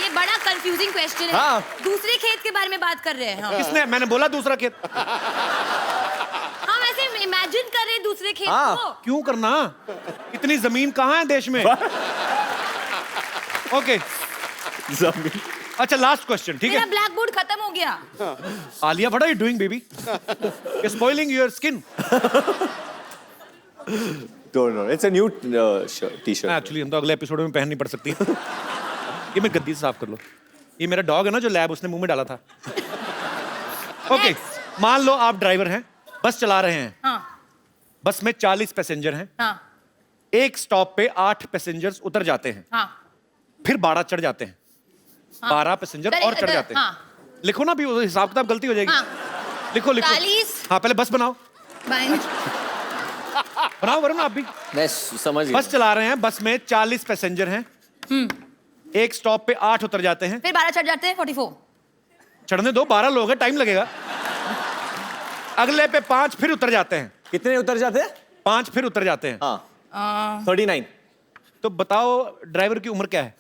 ये बड़ा कंफ्यूजिंग क्वेश्चन है। हाँ। दूसरे खेत के बारे में बात कर रहे हैं। हाँ। किसने? मैंने बोला दूसरा खेत। हम ऐसे इमेजिन कर रहे हैं दूसरे खेत हाँ। को। क्यों करना? इतनी जमीन कहाँ है देश में? ओके अच्छा लास्ट क्वेश्चन, ठीक मेरा है? ब्लैक बोर्ड खत्म हो गया। Alia what are you doing baby? Spoiling your skin. Don't know. It's a new t-shirt. Actually हम तो अगले एपिसोड में पहननी पड़ सकती है। ये मैं गद्दी से साफ कर लो। ये मेरा डॉग है ना जो लैब उसने मुंह में डाला था। ओके, मान लो आप ड्राइवर हैं, बस चला रहे हैं, हाँ बस में 40 पैसेंजर हैं, हाँ एक स्टॉप पे 8 पैसेंजर्स उतर जाते हैं, हाँ फिर 12 चढ़ जाते हैं, 12 पैसेंजर और चढ़ जाते हैं। हाँ लिखो ना, भी हिसाब किताब गलती हो जाएगी। हाँ लिखो लिखो। 40 हाँ, पहले बस बनाओ, बाइन बनाओ वरुण आप भी। मैं समझ गया। बस चला रहे हैं, बस में 40 पैसेंजर हैं, एक स्टॉप पे 8 उतर जाते हैं, फिर 12 चढ़ जाते हैं 44 चढ़ने दो, 12 लोग हैं, टाइम लगेगा। अगले पे 5 फिर उतर जाते हैं, कितने उतर जाते हैं? 5 फिर उतर जाते हैं। हाँ 39। तो बताओ ड्राइवर की उम्र क्या है?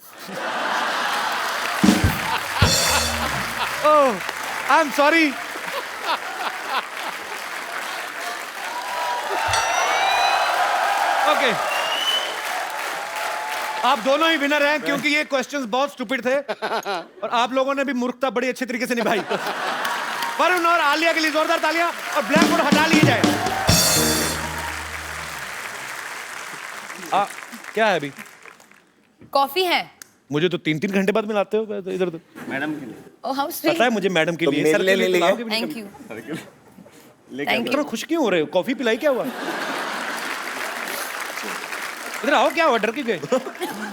ओह, आई एम सॉरी। ओके, आप दोनों ही विनर हैं क्योंकि ये क्वेश्चंस बहुत स्टूपिड थे और आप लोगों ने भी मूर्खता बड़ी अच्छे तरीके से निभाई। वरुण और आलिया के लिए जोरदार तालियां, और ब्लैक बोर्ड हटा लिए जाए। क्या है अभी? कॉफी है। मुझे तो 3-3 घंटे बाद मिलाते हो तो इधर तो। Oh how sweet. पता है मुझे मैडम के तो लिए, मेरे सर के लिए लिए ले पिलाओगे भी? थैंक यू थैंक इतना यू। खुश क्यों हो रहे हो? कॉफी पिलाई, क्या हुआ? इधर आओ, क्या हुआ? डर क्यों गए?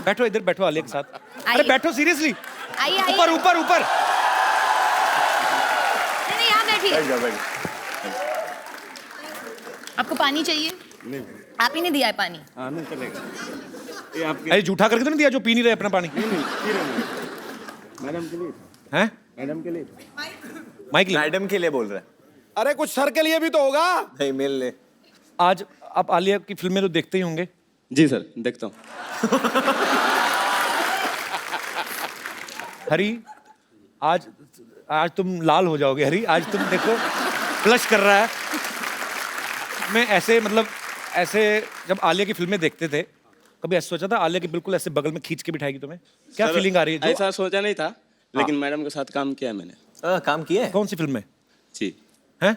बैठो इधर, बैठो आलिया के साथ। अरे आइए। बैठो, सीरियसली। आइए आइए। ऊपर ऊपर ऊपर। नहीं यहाँ बैठिए। बैठ जाओ, बैठ जाओ। आपको पानी चाहिए? आप ही ने दिया है पानी। अरे झूठा करके तो नहीं दिया जो पी नहीं रहे अपना पानी? मैडम के लिए हैं? मैडम के लिए माइक ले। मैडम के लिए बोल रहा है। अरे कुछ सर के लिए भी तो होगा। नहीं, मिल ले। आज आप आलिया की फिल्में तो देखते ही होंगे। जी सर, देखता हूँ। हरी, आज आज तुम लाल हो जाओगे हरी। आज तुम देखो, फ्लश कर रहा है। मैं ऐसे, मतलब ऐसे जब आलिया की फिल्में देखते थे, कभी ऐसा सोचा था आलिया की बिल्कुल ऐसे बगल में खींच के बिठाएगी तुम्हें? क्या सर, फीलिंग आ रही है? ऐसा सोचा नहीं था, लेकिन मैडम के साथ काम किया मैंने। काम किया है? कौन सी फिल्म में जी, हैं?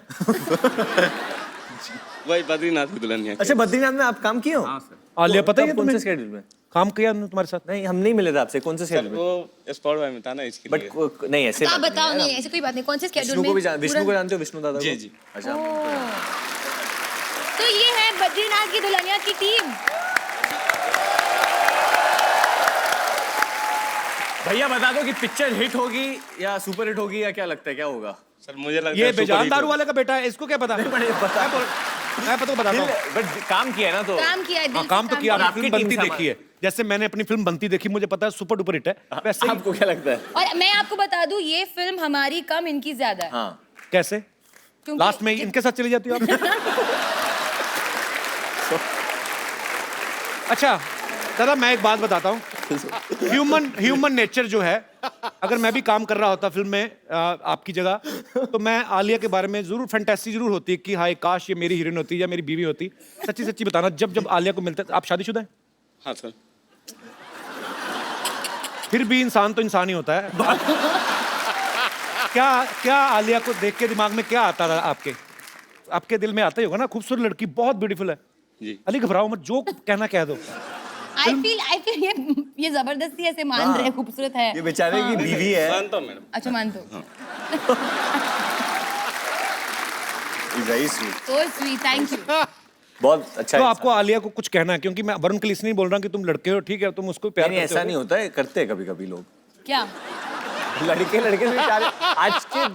वही बद्रीनाथ की दुल्हनिया। अच्छा, बद्रीनाथ में आप काम किए हो? हाँ सर। आलिया पता ही है कब, कौन तुम्हें? से शेड्यूल में? काम किया हमने तुम्हारे साथ। नहीं, हम नहीं मिले थे आपसे। कौन से सर शेड्यूल में? वो स्पॉट बाय में था ना, इसके लिए। बट नहीं, ऐसे आप बताओ। नहीं ऐसे कोई बात नहीं। कौन से स्केड्यूल विष्णु में? को भी विष्णु को जानते हो? विष्णु दादा को? जी, जी। अच्छा। तो ये है बद्रीनाथ की दुल्हनिया की टीम। भैया बता दो कि पिक्चर हिट होगी या सुपर हिट होगी, या क्या लगता है क्या होगा? सर मुझे लगता ये है बेजान दारू वाले का बेटा है, इसको क्या पता? मैं पता बताता हूँ। बट काम किया है ना, तो काम किया है दिल हाँ, से काम तो किया। और आपने आपकी फिल्म टीम बनती से देखी है, जैसे मैंने अपनी फिल्म बनती देखी, मुझे पता है सुपर डुपर हिट है। वैसे ही- आपको क्या लगता है? और मैं आपको बता दूं, ये फिल्म हमारी कम, इनकी ज्यादा है। हाँ, कैसे क्योंकि- लास्ट में इनके साथ चली जाती हो आप? अच्छा दादा, मैं एक बात बताता हूँ। ह्यूमन नेचर जो है, अगर मैं भी काम कर रहा होता फिल्म में आपकी जगह, तो मैं आलिया के बारे में जरूर फैंटेसी जरूर होती कि हाय काश ये मेरी हीरोइन होती या मेरी बीवी होती। सच्ची सच्ची बताना, जब जब आलिया को मिलता है। आप शादीशुदा हैं? हाँ सर। फिर भी इंसान तो इंसान ही होता है। क्या क्या आलिया को देख के दिमाग में क्या आता था आपके? आपके दिल में आता ही होगा ना, खूबसूरत लड़की, बहुत ब्यूटीफुल है। जी। अली घबराओ मत, जो कहना कह दो। आई फील ये जबरदस्ती ऐसे मान रहे हैं, खूबसूरत है। ये बेचारे की बीवी है। मानता हूँ मैडम। अच्छा मानते हो? Very sweet. So sweet, thank you. बहुत अच्छा तो है। आपको आलिया को कुछ कहना है? क्योंकि मैं वरुण के लिए इसलिए नहीं बोल रहा कि तुम लड़के हो, ठीक है, तुम उसको प्यार नहीं, करते ऐसा हो। नहीं होता है, करते हैं कभी कभी लोग। क्या? लड़के से प्यार आज के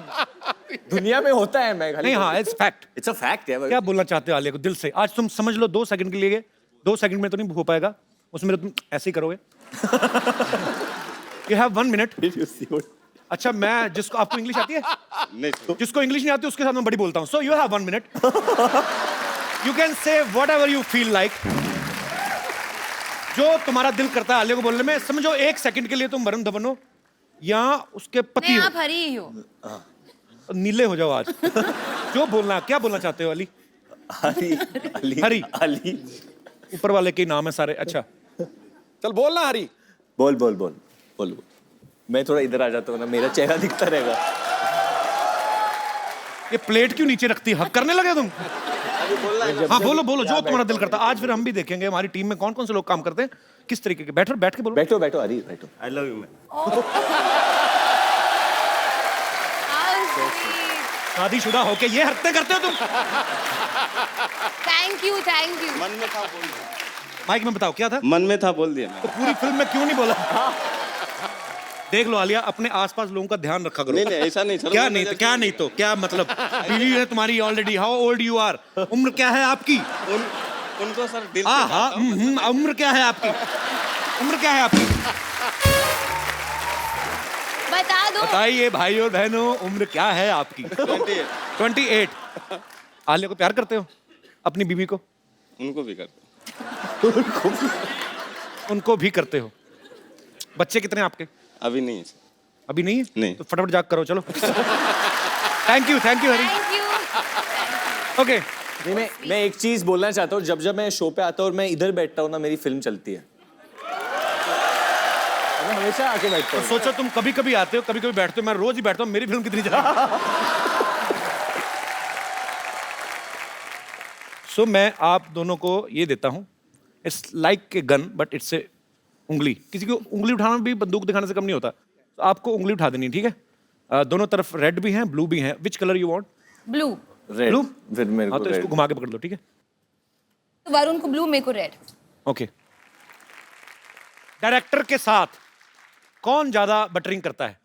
दुनिया में होता है। मैं नहीं, हाँ, it's fact. It's a fact है। क्या बोलना चाहते हो आलिया को दिल से? आज तुम समझ लो 2 सेकंड के लिए, 2 सेकंड में तो नहीं हो पाएगा, उसमें तुम ऐसे ही करोगे। You have 1 minute. अच्छा, मैं जिसको, आपको इंग्लिश आती है? नहीं सर। जिसको इंग्लिश नहीं आती उसके साथ मैं बड़ी बोलता हूँ। So you have 1 minute. You can say what ever you feel like. जो तुम्हारा दिल करता है आलिया को बोलने में। समझो 1 सेकंड के लिए तुम वरुण धवन हो या उसके पति नहीं, हो। आप हरी ही हो। नीले हो जाओ आज। जो बोलना, क्या बोलना चाहते हो अली? अली अली हरी। अली। ऊपर वाले के नाम है सारे। अच्छा, चल बोलना हरी। बोल बोल बोल बोल। मैं थोड़ा इधर आ जाता हूँ ना, मेरा चेहरा दिखता रहेगा। ये प्लेट क्यों नीचे रखती है? हक करने लगे तुम? हाँ बोलो बोलो, जो तुम्हारा दिल करता। आज फिर हम भी देखेंगे हमारी टीम में कौन कौन से लोग काम करते हैं, किस तरीके के। बैठो, बैठ के बोलो। बैठो बैठो हरी, बैठो। I love you ma'am. How sweet. शादीशुदा होके ये हरकतें करते हो तुम? Thank you thank you. मन में था बोल दिया। माइक में बताओ क्या था? मन में था बोल दिया मैं। तो पूरी फिल्म में क्यों नहीं बोला? देख लो आलिया, अपने आसपास लोगों का ध्यान रखा करो। नहीं नहीं ऐसा नहीं सर। क्या नहीं तो क्या नहीं तो क्या मतलब? बीवी है तुम्हारी already. How old you are? उम्र क्या है आपकी? उनको सर दिल से हाँ चाहता हूँ। उम्र क्या है आपकी? उम्र क्या है आपकी? बता दो। बताइए भाई और बहनों, उम्र क्या है आपकी? 28। आलिया को प्यार करते हो? अपनी बीवी को? उनको भी करता उनको भी करते हो? बच्चे कितने हैं आपके? अभी नहीं है सर। अभी नहीं है? नहीं। तो फटाफट जाग करो चलो। Thank you Hari. Thank you. नहीं, ओके मैं एक चीज बोलना चाहता हूँ। जब मैं शो पे आता हूँ और मैं इधर बैठता हूँ ना, मेरी फिल्म चलती है। मैं हमेशा आके बैठता हूँ। सोचो तुम कभी कभी आते हो, कभी कभी बैठते हो, मैं रोज ही बैठता हूँ, मेरी फिल्म कितनी चला। सो मैं आप दोनों को ये देता हूँ, it's like a gun but it's a उंगली। किसी को उंगली उठाना भी बंदूक दिखाने से कम नहीं होता। तो आपको उंगली उठा देनी, ठीक है? दोनों तरफ रेड भी हैं, ब्लू भी हैं। Which colour you want? Blue. Red. Blue? फिर मेरे हाँ को तो इसको रेड। घुमा के पकड़ लो, ठीक है? तो वरुण को ब्लू, मेरे को रेड। ओके। डायरेक्टर के साथ कौन ज्यादा बटरिंग करता है?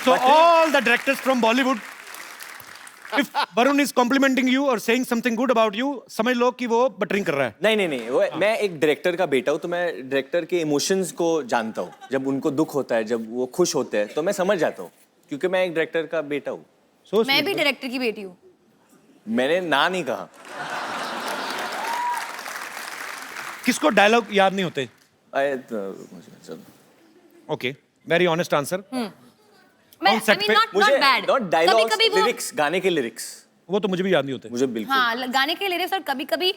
So all the directors from Bollywood, if Varun is complimenting you or saying something good about you, समझ लो कि वो बटरिंग कर रहा है। नहीं वो मैं एक डायरेक्टर का बेटा हूँ, तो मैं डायरेक्टर के इमोशंस को जानता हूँ। जब उनको दुख होता है, जब वो खुश होते हैं, तो मैं समझ जाता हूँ, क्योंकि मैं एक डायरेक्टर का बेटा हूँ। So मैं sweet. भी डायरेक्टर की बेटी हूँ। मैंने ना नहीं कहा। किसको डायलॉग याद नहीं होते? चलो। Okay, very honest answer. मैं On set पे नॉट मुझे बैड। नॉट डायलॉग्स, कभी-कभी वो लिरिक्स, गाने के लिरिक्स वो तो मुझे भी याद नहीं होते। मुझे बिल्कुल। हाँ, गाने के लिरिक्स और कभी-कभी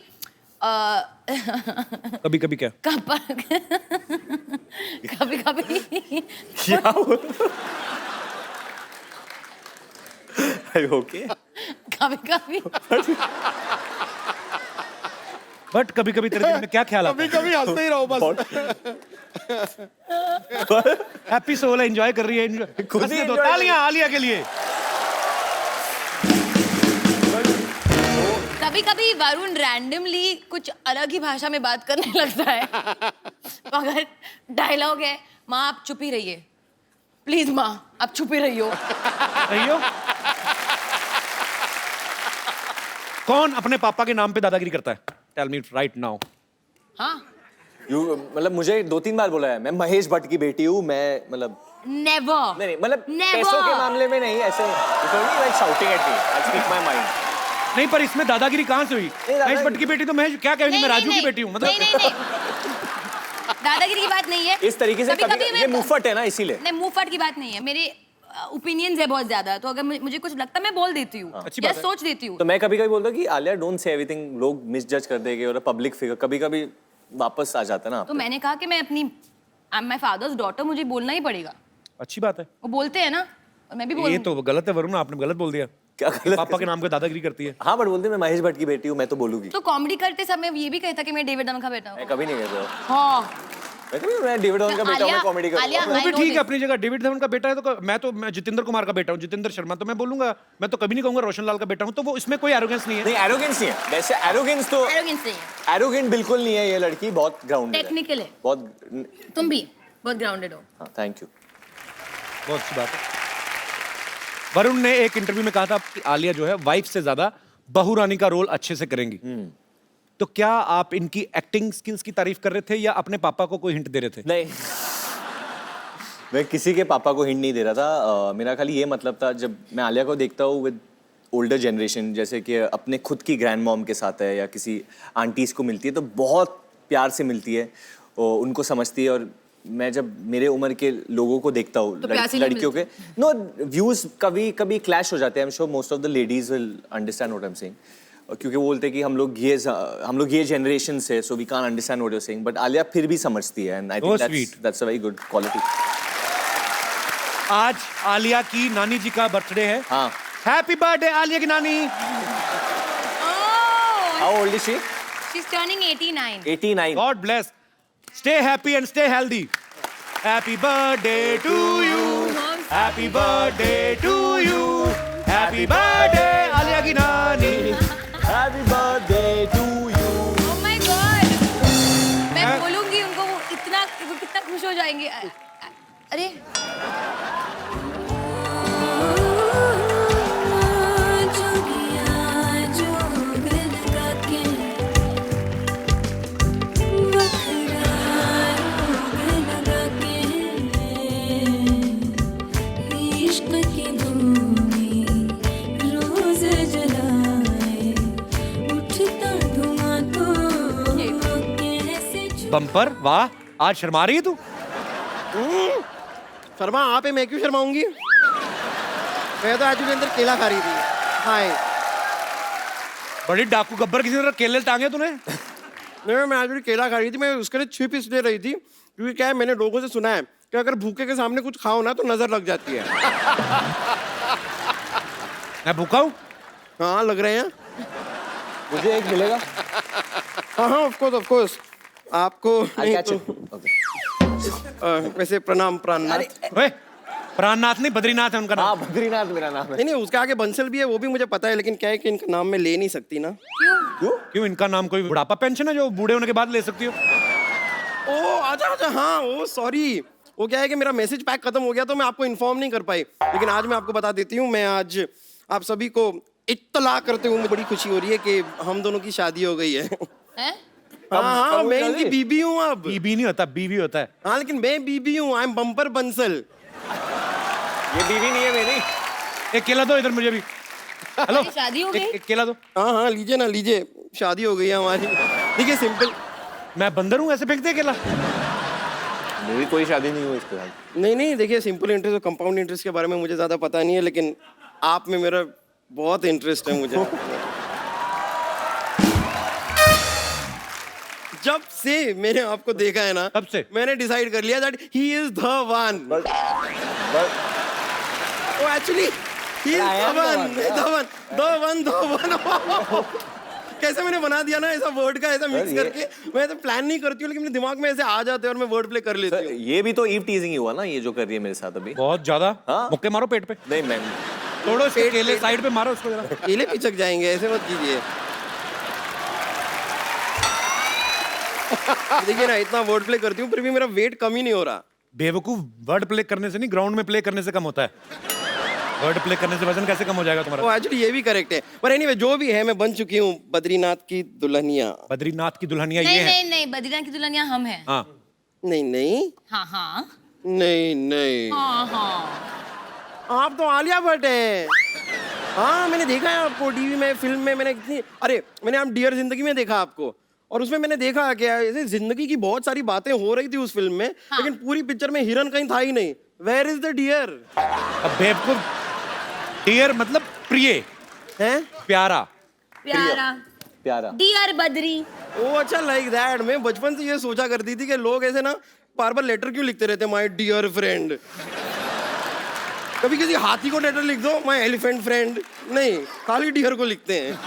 कभी कभी क्या? कभी-कभी क्या हुआ? ओके। कभी-कभी बट कभी कभी तेरे दिल में क्या ख्याल आता है? कभी हंसते ही रहो बस। हैप्पी सोल है, एंजॉय कर रही है। खुद ही हंसने दो, enjoy तालियां आलिया के लिए। कभी-कभी वरुण रैंडमली कुछ अलग ही भाषा में बात करने लगता है। तो अगर डायलॉग है, माँ आप चुप ही रहिए, प्लीज माँ आप चुप ही रहियो। रहियो। कौन अपने पापा के नाम पे दादागिरी करता है? Tell me right now. हाँ, मतलब मुझे 2-3 बार बोला है, मैं महेश भट्ट की बेटी हूँ, मैं मतलब नेवर। नहीं मतलब Never. पैसों के मामले में नहीं, ऐसे like shouting at me, I speak my mind. नहीं, पर इसमें दादागिरी कहाँ से हुई? महेश भट्ट की बेटी तो महेश क्या कहेंगी, मैं राजू की बेटी हूँ। मतलब नहीं दादागिरी की बात नहीं है। इस तरीके से कभी-कभी ये मैं मुफ्फट है ना, इसीलिए। नहीं, मुंहफट की बात नहीं है। मेरे ओपिनियंस है बहुत ज्यादा, तो अगर मुझे कुछ लगता है मैं बोल देती हूँ अच्छी या बात है। सोच देती हूँ। तो मैं कभी-कभी बोलता हूँ कि आलिया डोंट से एवरीथिंग, लोग मिसजज कर देंगे, और पब्लिक फिगर कभी-कभी वापस आ जाता है ना। तो मैंने कहा कि मैं अपनी I am my father's daughter, मुझे बोलना ही पड़ेगा। अच्छी बात है। वो बोलते हैं ना, और मैं भी ये बोलूँ। तो गलत है वरुण, आपने गलत बोल दिया। क्या गलत? पापा के नाम पे दादागिरी करती है। हाँ बट बोलते मैं महेश भट्ट की बेटी हूँ, मैं तो बोलूंगी। तो कॉमेडी करते समय ये भी कहता कि मैं डेविड धवन का बेटा हूँ। मैं कभी नहीं कहता। हाँ, मैं डेविड धवन का बेटा हूँ, मैं कॉमेडी आलिया, करूँगा। वो भी ठीक है अपनी जगह। डेविड धवन का बेटा है तो मैं जितेंद्र कुमार का बेटा हूँ, जितेंद्र शर्मा, तो मैं बोलूंगा। मैं तो कभी नहीं कहूंगा रोशन लाल का बेटा हूँ। तो वो इसमें कोई एरोगेंस नहीं है। नहीं एरोगेंस नहीं है, वैसे एरोगेंस तो एरोगेंस नहीं है, एरोगेंट बिल्कुल नहीं है। ये लड़की बहुत ग्राउंडेड है, टेक्निकल है। बहुत। तुम भी बहुत ग्राउंडेड हो। हाँ थैंक यू। बहुत अच्छी बात है। वरुण ने एक इंटरव्यू में कहा था कि आलिया जो है वाइफ से ज्यादा बहू रानी का रोल अच्छे से करेंगी। तो क्या आप इनकी एक्टिंग स्किल्स की तारीफ कर रहे थे या अपने पापा को कोई हिंट दे रहे थे? नहीं मैं किसी के पापा को हिंट नहीं दे रहा था। मेरा खाली ये मतलब था, जब मैं आलिया को देखता हूँ विद ओल्डर जनरेशन, जैसे कि अपने खुद की ग्रैंड मॉम के साथ है या किसी आंटीज को मिलती है, तो बहुत प्यार से मिलती है और उनको समझती है। और मैं जब मेरे उम्र के लोगों को देखता हूँ, तो प्यार से नहीं लड़कियों के नो व्यूज कभी कभी क्लैश हो जाते हैं। I am sure most of the ladies will understand what I am saying, क्योंकि वो बोलते हैं कि हम लोग ये जनरेशन से, so we can't understand what you are saying, but Alia फिर भी समझती है, and I think that's a very good quality. आज आलिया की नानी जी का बर्थडे है। हाँ। हैप्पी बर्थडे आलिया की नानी। How old is she? She is turning 89। 89। God bless, stay happy and stay healthy. Happy birthday to you. Happy birthday to you, happy birthday Alia की नानी। Happy birthday to you. Oh my God! मैं बोलूंगी उनको, वो कितना खुश हो जाएंगे। अरे बम्पर, वाह, आज शर्मा रही है तू। शर्मा आप है, मैं क्यों शर्माऊंगी? मैं तो एक्चुअली अंदर केला खा रही थी। हाय। बड़ी डाकू गब्बर, किसी ने केले टांगे तूने? नहीं, मैं एक्चुअली केला खा रही थी। मैं उसके लिए छिप इसलिए रही थी क्योंकि क्या है, मैंने लोगों से सुना है कि अगर भूखे के सामने कुछ खाओ ना तो नजर लग जाती है। मैं भूखा हूँ? हाँ, लग रहे हैं। मुझे एक मिलेगा? हाँ हाँ, ऑफ कोर्स आपको I'll नहीं catch तो, it. Okay. वैसे प्रणाम प्राणनाथ। ओए, प्राणनाथ नहीं, बद्रीनाथ है उनका हाँ, नाम। बद्रीनाथ मेरा नाम है। नहीं नहीं, उसके आगे बंसल भी है, वो भी मुझे पता है, लेकिन क्या है कि इनका नाम मैं ले नहीं सकती ना। क्यों, इनका नाम कोई बुढ़ापा पेंशन है जो बूढ़े होने के बाद ले सकती हो? ओ अच्छा, हाँ, ओ सॉरी। वो क्या है कि मेरा मैसेज पैक खत्म हो गया तो मैं आपको इन्फॉर्म नहीं कर पाई, लेकिन आज मैं आपको बता देती हूँ। मैं आज आप सभी को इत्तला करते हुए मुझे बड़ी खुशी हो रही है कि हम दोनों की शादी हो गई है। हैं? हाँ, मैं इनकी बीबी हूँ अब। बीबी नहीं होता, बीवी होता है। हाँ, लेकिन मैं बीबी हूँ। I am bumper Bansal. ये बीवी नहीं है मेरी। एक केला दो इधर मुझे भी। हेलो, हमारी शादी हो गई? एक केला दो। हाँ हाँ, लीजिए ना, लीजिए। शादी हो गई है हमारी। देखिए, सिंपल। मैं बंदर हूँ, ऐसे फेंक दे केला? मेरी कोई शादी नहीं हुई इसके साथ। नहीं नहीं, देखिए, सिंपल इंटरेस्ट और कंपाउंड इंटरेस्ट के बारे में मुझे ज्यादा पता नहीं है, लेकिन आप में मेरा बहुत इंटरेस्ट है मुझे। जब से मैंने आपको देखा है ना, तब से मैंने डिसाइड कर लिया that he is the one. Oh actually he is the one. कैसे मैंने बना दिया ना ऐसा वर्ड का, ऐसा मिक्स करके। मैं तो प्लान नहीं करती हूँ, लेकिन मेरे दिमाग में ऐसे आ जाते हैं और मैं वर्ड प्ले कर लेती हूँ। ये भी तो ईव टीजिंग ही हुआ ना, ये जो कर रही है मेरे साथ अभी। बहुत ज्यादा। हाँ? मुक्के मारो पेट पे। नहीं मैम, तोड़ो इसके केले, साइड पे मारो उसको जरा। केले पिचक जाएंगे, ऐसे मत कीजिए। देखिए ना, इतना वर्ड प्ले करती हूँ फिर भी मेरा वेट कम ही नहीं हो रहा। बेवकूफ, वर्ड प्ले करने से नहीं, ग्राउंड में प्ले करने से कम होता है। वर्ड प्ले करने से वजन कैसे कम हो जाएगा तुम्हारा? वो एक्चुअली ये भी करेक्ट है, पर एनीवे जो भी है, मैं बन चुकी हूँ बद्रीनाथ की दुल्हनिया। बद्रीनाथ की दुल्हनिया ये नहीं है। नहीं नहीं, बद्रीनाथ की दुल्हनिया हम हैं। हाँ, नहीं नहीं हाँ हाँ नहीं नहीं, हाँ हाँ। आप तो आलिया भट्ट है। हाँ, मैंने देखा है आपको टीवी में, फिल्म में। मैंने मैंने आप डियर जिंदगी में देखा आपको, और उसमें मैंने देखा कि ऐसे जिंदगी की बहुत सारी बातें हो रही थी उस फिल्म में। हाँ। लेकिन पूरी पिक्चर में हिरन कहीं था ही नहीं। Where is the dear? अब बेवकूफ, डियर मतलब प्रिय है, प्यारा प्यारा। डियर बद्री। ओ अच्छा, लाइक दैट। मैं बचपन से ये सोचा करती थी कि लोग ऐसे ना बार बार लेटर क्यों लिखते रहते, माय डियर फ्रेंड। कभी किसी हाथी को लेटर लिख दो, माय एलिफेंट फ्रेंड। नहीं, खाली डियर को लिखते हैं।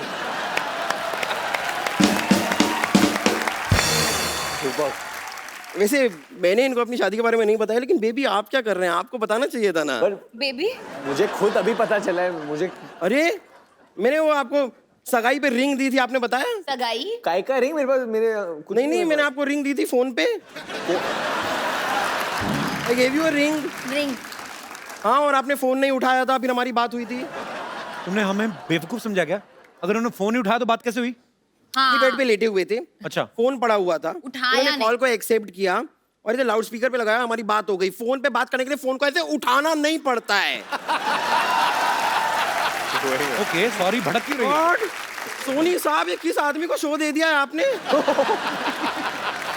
वैसे मैंने इनको अपनी शादी के बारे में नहीं बताया, लेकिन बेबी आप क्या कर रहे हैं? आपको बताना चाहिए था ना। बेबी, मुझे खुद अभी पता चला है। मुझे अरे, मैंने वो आपको सगाई पे रिंग दी थी, आपने बताया? सगाई? काय का रिंग मेरे पास, मेरे कुछ नहीं नहीं, मैंने आपको रिंग दी थी फोन पे। I give you a ring. Ring? हाँ, और आपने फोन नहीं उठाया था, फिर हमारी बात हुई थी। तुमने हमें बेवकूफ समझा क्या? अगर उन्होंने फोन ही उठाया तो बात कैसे हुई? हाँ। बेड पे लेटे हुए थे, अच्छा, फोन पड़ा हुआ था, उठाया उन्होंने कॉल को एक्सेप्ट किया और इसे लाउड स्पीकर पे लगाया, हमारी बात हो गई। फोन पे बात करने के लिए फोन को ऐसे उठाना नहीं पड़ता है। ओके, सॉरी, भड़क क्यों रही है? और सोनी साहब, ये किस आदमी को शो दे दिया है आपने?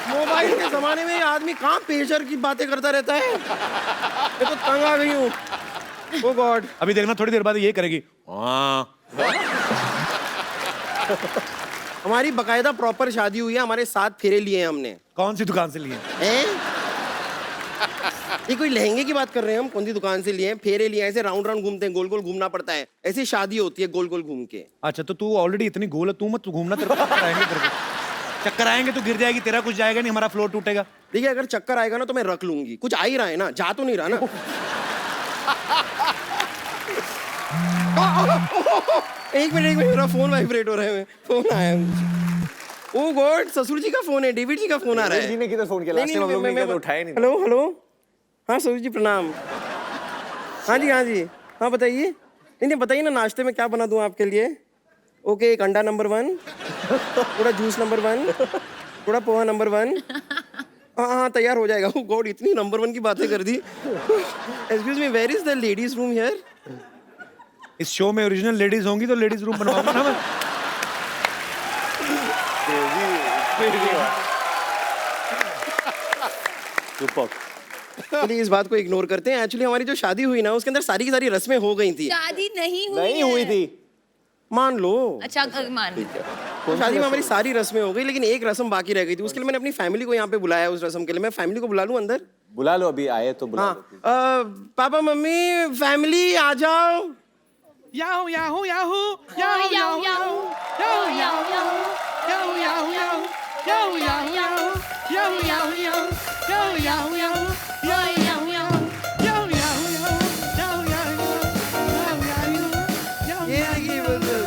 मोबाइल के जमाने में ये आदमी कहाँ प्रेशर की बातें करता रहता है। मैं तो तंग आ गई हूँ। ओ गॉड। अभी देखना, थोड़ी देर बाद ये करेगी। हाँ, हमारी बकायदा प्रॉपर शादी हुई है, हमारे 7 फेरे लिए हैं हमने। कौन सी दुकान से लिए? हैं? ये कोई लहंगे की बात कर रहे हैं हम? कौन सी दुकान से लिए हैं? फेरे लिए हैं, ऐसे राउंड राउंड घूमते हैं, गोल गोल घूमना पड़ता है। ऐसी शादी होती है, गोल गोल घूम के। अच्छा, तो तू ऑलरेडी इतनी गोल है, तू मत घूमना, तेरे को चक्कर आएंगे, तेरे को चक्कर आएंगे तो गिर जाएगी, तेरा कुछ जाएगा नहीं, हमारा फ्लोर टूटेगा। देखिए, अगर चक्कर आएगा ना तो मैं रख लूंगी। कुछ आ ही रहा है ना, जा तो नहीं रहा ना। एक मिनट मेरा फोन वाइब्रेट हो रहा है, फोन आया है। ओ गॉड, ससुर जी का फोन है, डेविड जी का फोन आ रहा है। जी ने किधर फोन किया? लास्ट टाइम हम लोग ने किया तो उठाया नहीं। हेलो हेलो, हाँ ससुर जी प्रणाम। हाँ जी, हाँ बताइए। नहीं बताइए ना, नाश्ते में क्या बना दूं आपके लिए? ओके, एक अंडा नंबर 1, थोड़ा जूस नंबर 1, थोड़ा पोहा नंबर 1। हाँ तैयार हो जाएगा। ओ गॉड, इतनी नंबर 1 की बातें कर दी। Excuse me, where is the ladies room here? इस शो में ओरिजिनल लेडीज होंगी तो लेडीज रूम बनवाऊंगा ना मैं। चलिए इस बात को इग्नोर करते हैं। एक्चुअली हमारी जो शादी हुई ना, उसके अंदर सारी की सारी रस्में हो गई थी। शादी नहीं हुई नहीं हुई है। थी। मान लो। अच्छा मान लो। तो शादी में हमारी सारी रस्में हो गई, लेकिन एक रस्म बाकी रह गई थी। उसके लिए मैंने अपनी फैमिली को यहाँ पे बुलाया। उस रस्म के लिए मैं फैमिली को बुला लूं अंदर? बुला लो, अभी आए तो बुला हाँ। लो। पापा मम्मी फैमिली आ जाओ। Yahoo Yahoo Yahoo Yahoo Yahoo Yahoo Yahoo Yahoo Yahoo Yahoo Yahoo Yahoo Yahoo Yahoo Yahoo Yahoo Yahoo Yahoo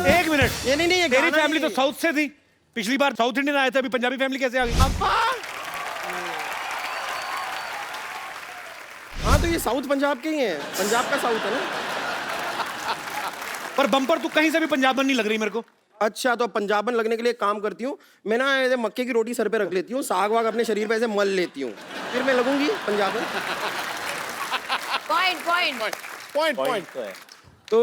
एक मिनट, ये नहीं ये तेरी गाना फैमिली तो नहीं। साउथ से थी। पिछली बार साउथ इंडियन आए थे, अभी पंजाबी फैमिली कैसे आ गई? हाँ तो ये साउथ पंजाब के ही हैं। पंजाब का साउथ है ना। पर बम्पर तू कहीं से भी पंजाबन नहीं लग रही मेरे को। अच्छा, तो पंजाबन लगने के लिए एक काम करती हूँ मैं ना, ऐसे मक्के की रोटी सर पे रख लेती हूँ, साग वाग अपने शरीर पे ऐसे मल लेती हूँ, फिर मैं लगूंगी पंजाबन। पॉइंट तो है। तो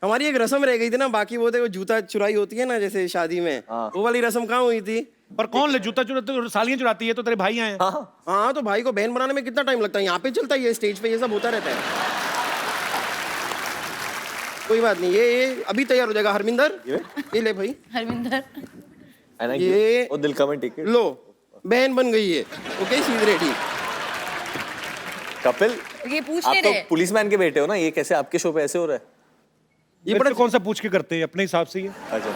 हमारी एक रस्म रह गई थी ना, बाकी वो देखो जूता चुराई होती है ना जैसे शादी में, वो वाली रस्म कहाँ हुई थी? पर कौन ले जूता चुराते? सालियां चुराती है तो तेरे भाई आए हैं। हाँ तो भाई को बहन बनाने में कितना टाइम लगता है? यहाँ पे चलता है, ये स्टेज पे ये सब होता रहता है। कोई बात नहीं, ये अभी तैयार हो जाएगा। हरमिंदर ये ले भाई, हरमिंदर ये वो दिल का में टिकट लो, बहन बन गई है। Okay, she is ready. Kapil, ये पूछ आप नहीं तो रहे। पुलिसमैन के बेटे हो ना, ये कैसे आपके शो पे ऐसे हो रहा है? ये बड़ा कौन सा पूछ के करते हैं, अपने हिसाब से ही है। अच्छा,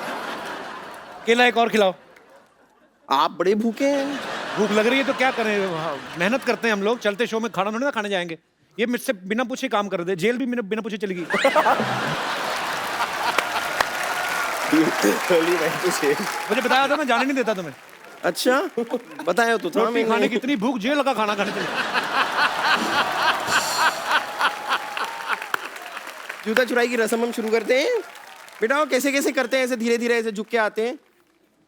केला एक और खिलाओ। आप बड़े भूखे हैं। भूख लग रही है तो क्या करें, मेहनत करते हैं हम लोग। चलते शो में खाना थोड़ी ना खाने जाएंगे। ये मुझसे बिना पूछे काम कर दे, जेल भी बिना पूछे चली गई। मुझे बताया था, मैं जाने नहीं देता तुम्हें। अच्छा बताया तो था रोटी खाने की इतनी भूख, जेल का खाना खाने चले। जूता चुराई की रस्म हम शुरू करते हैं। बेटा कैसे कैसे करते हैं? ऐसे धीरे धीरे ऐसे झुक के आते हैं।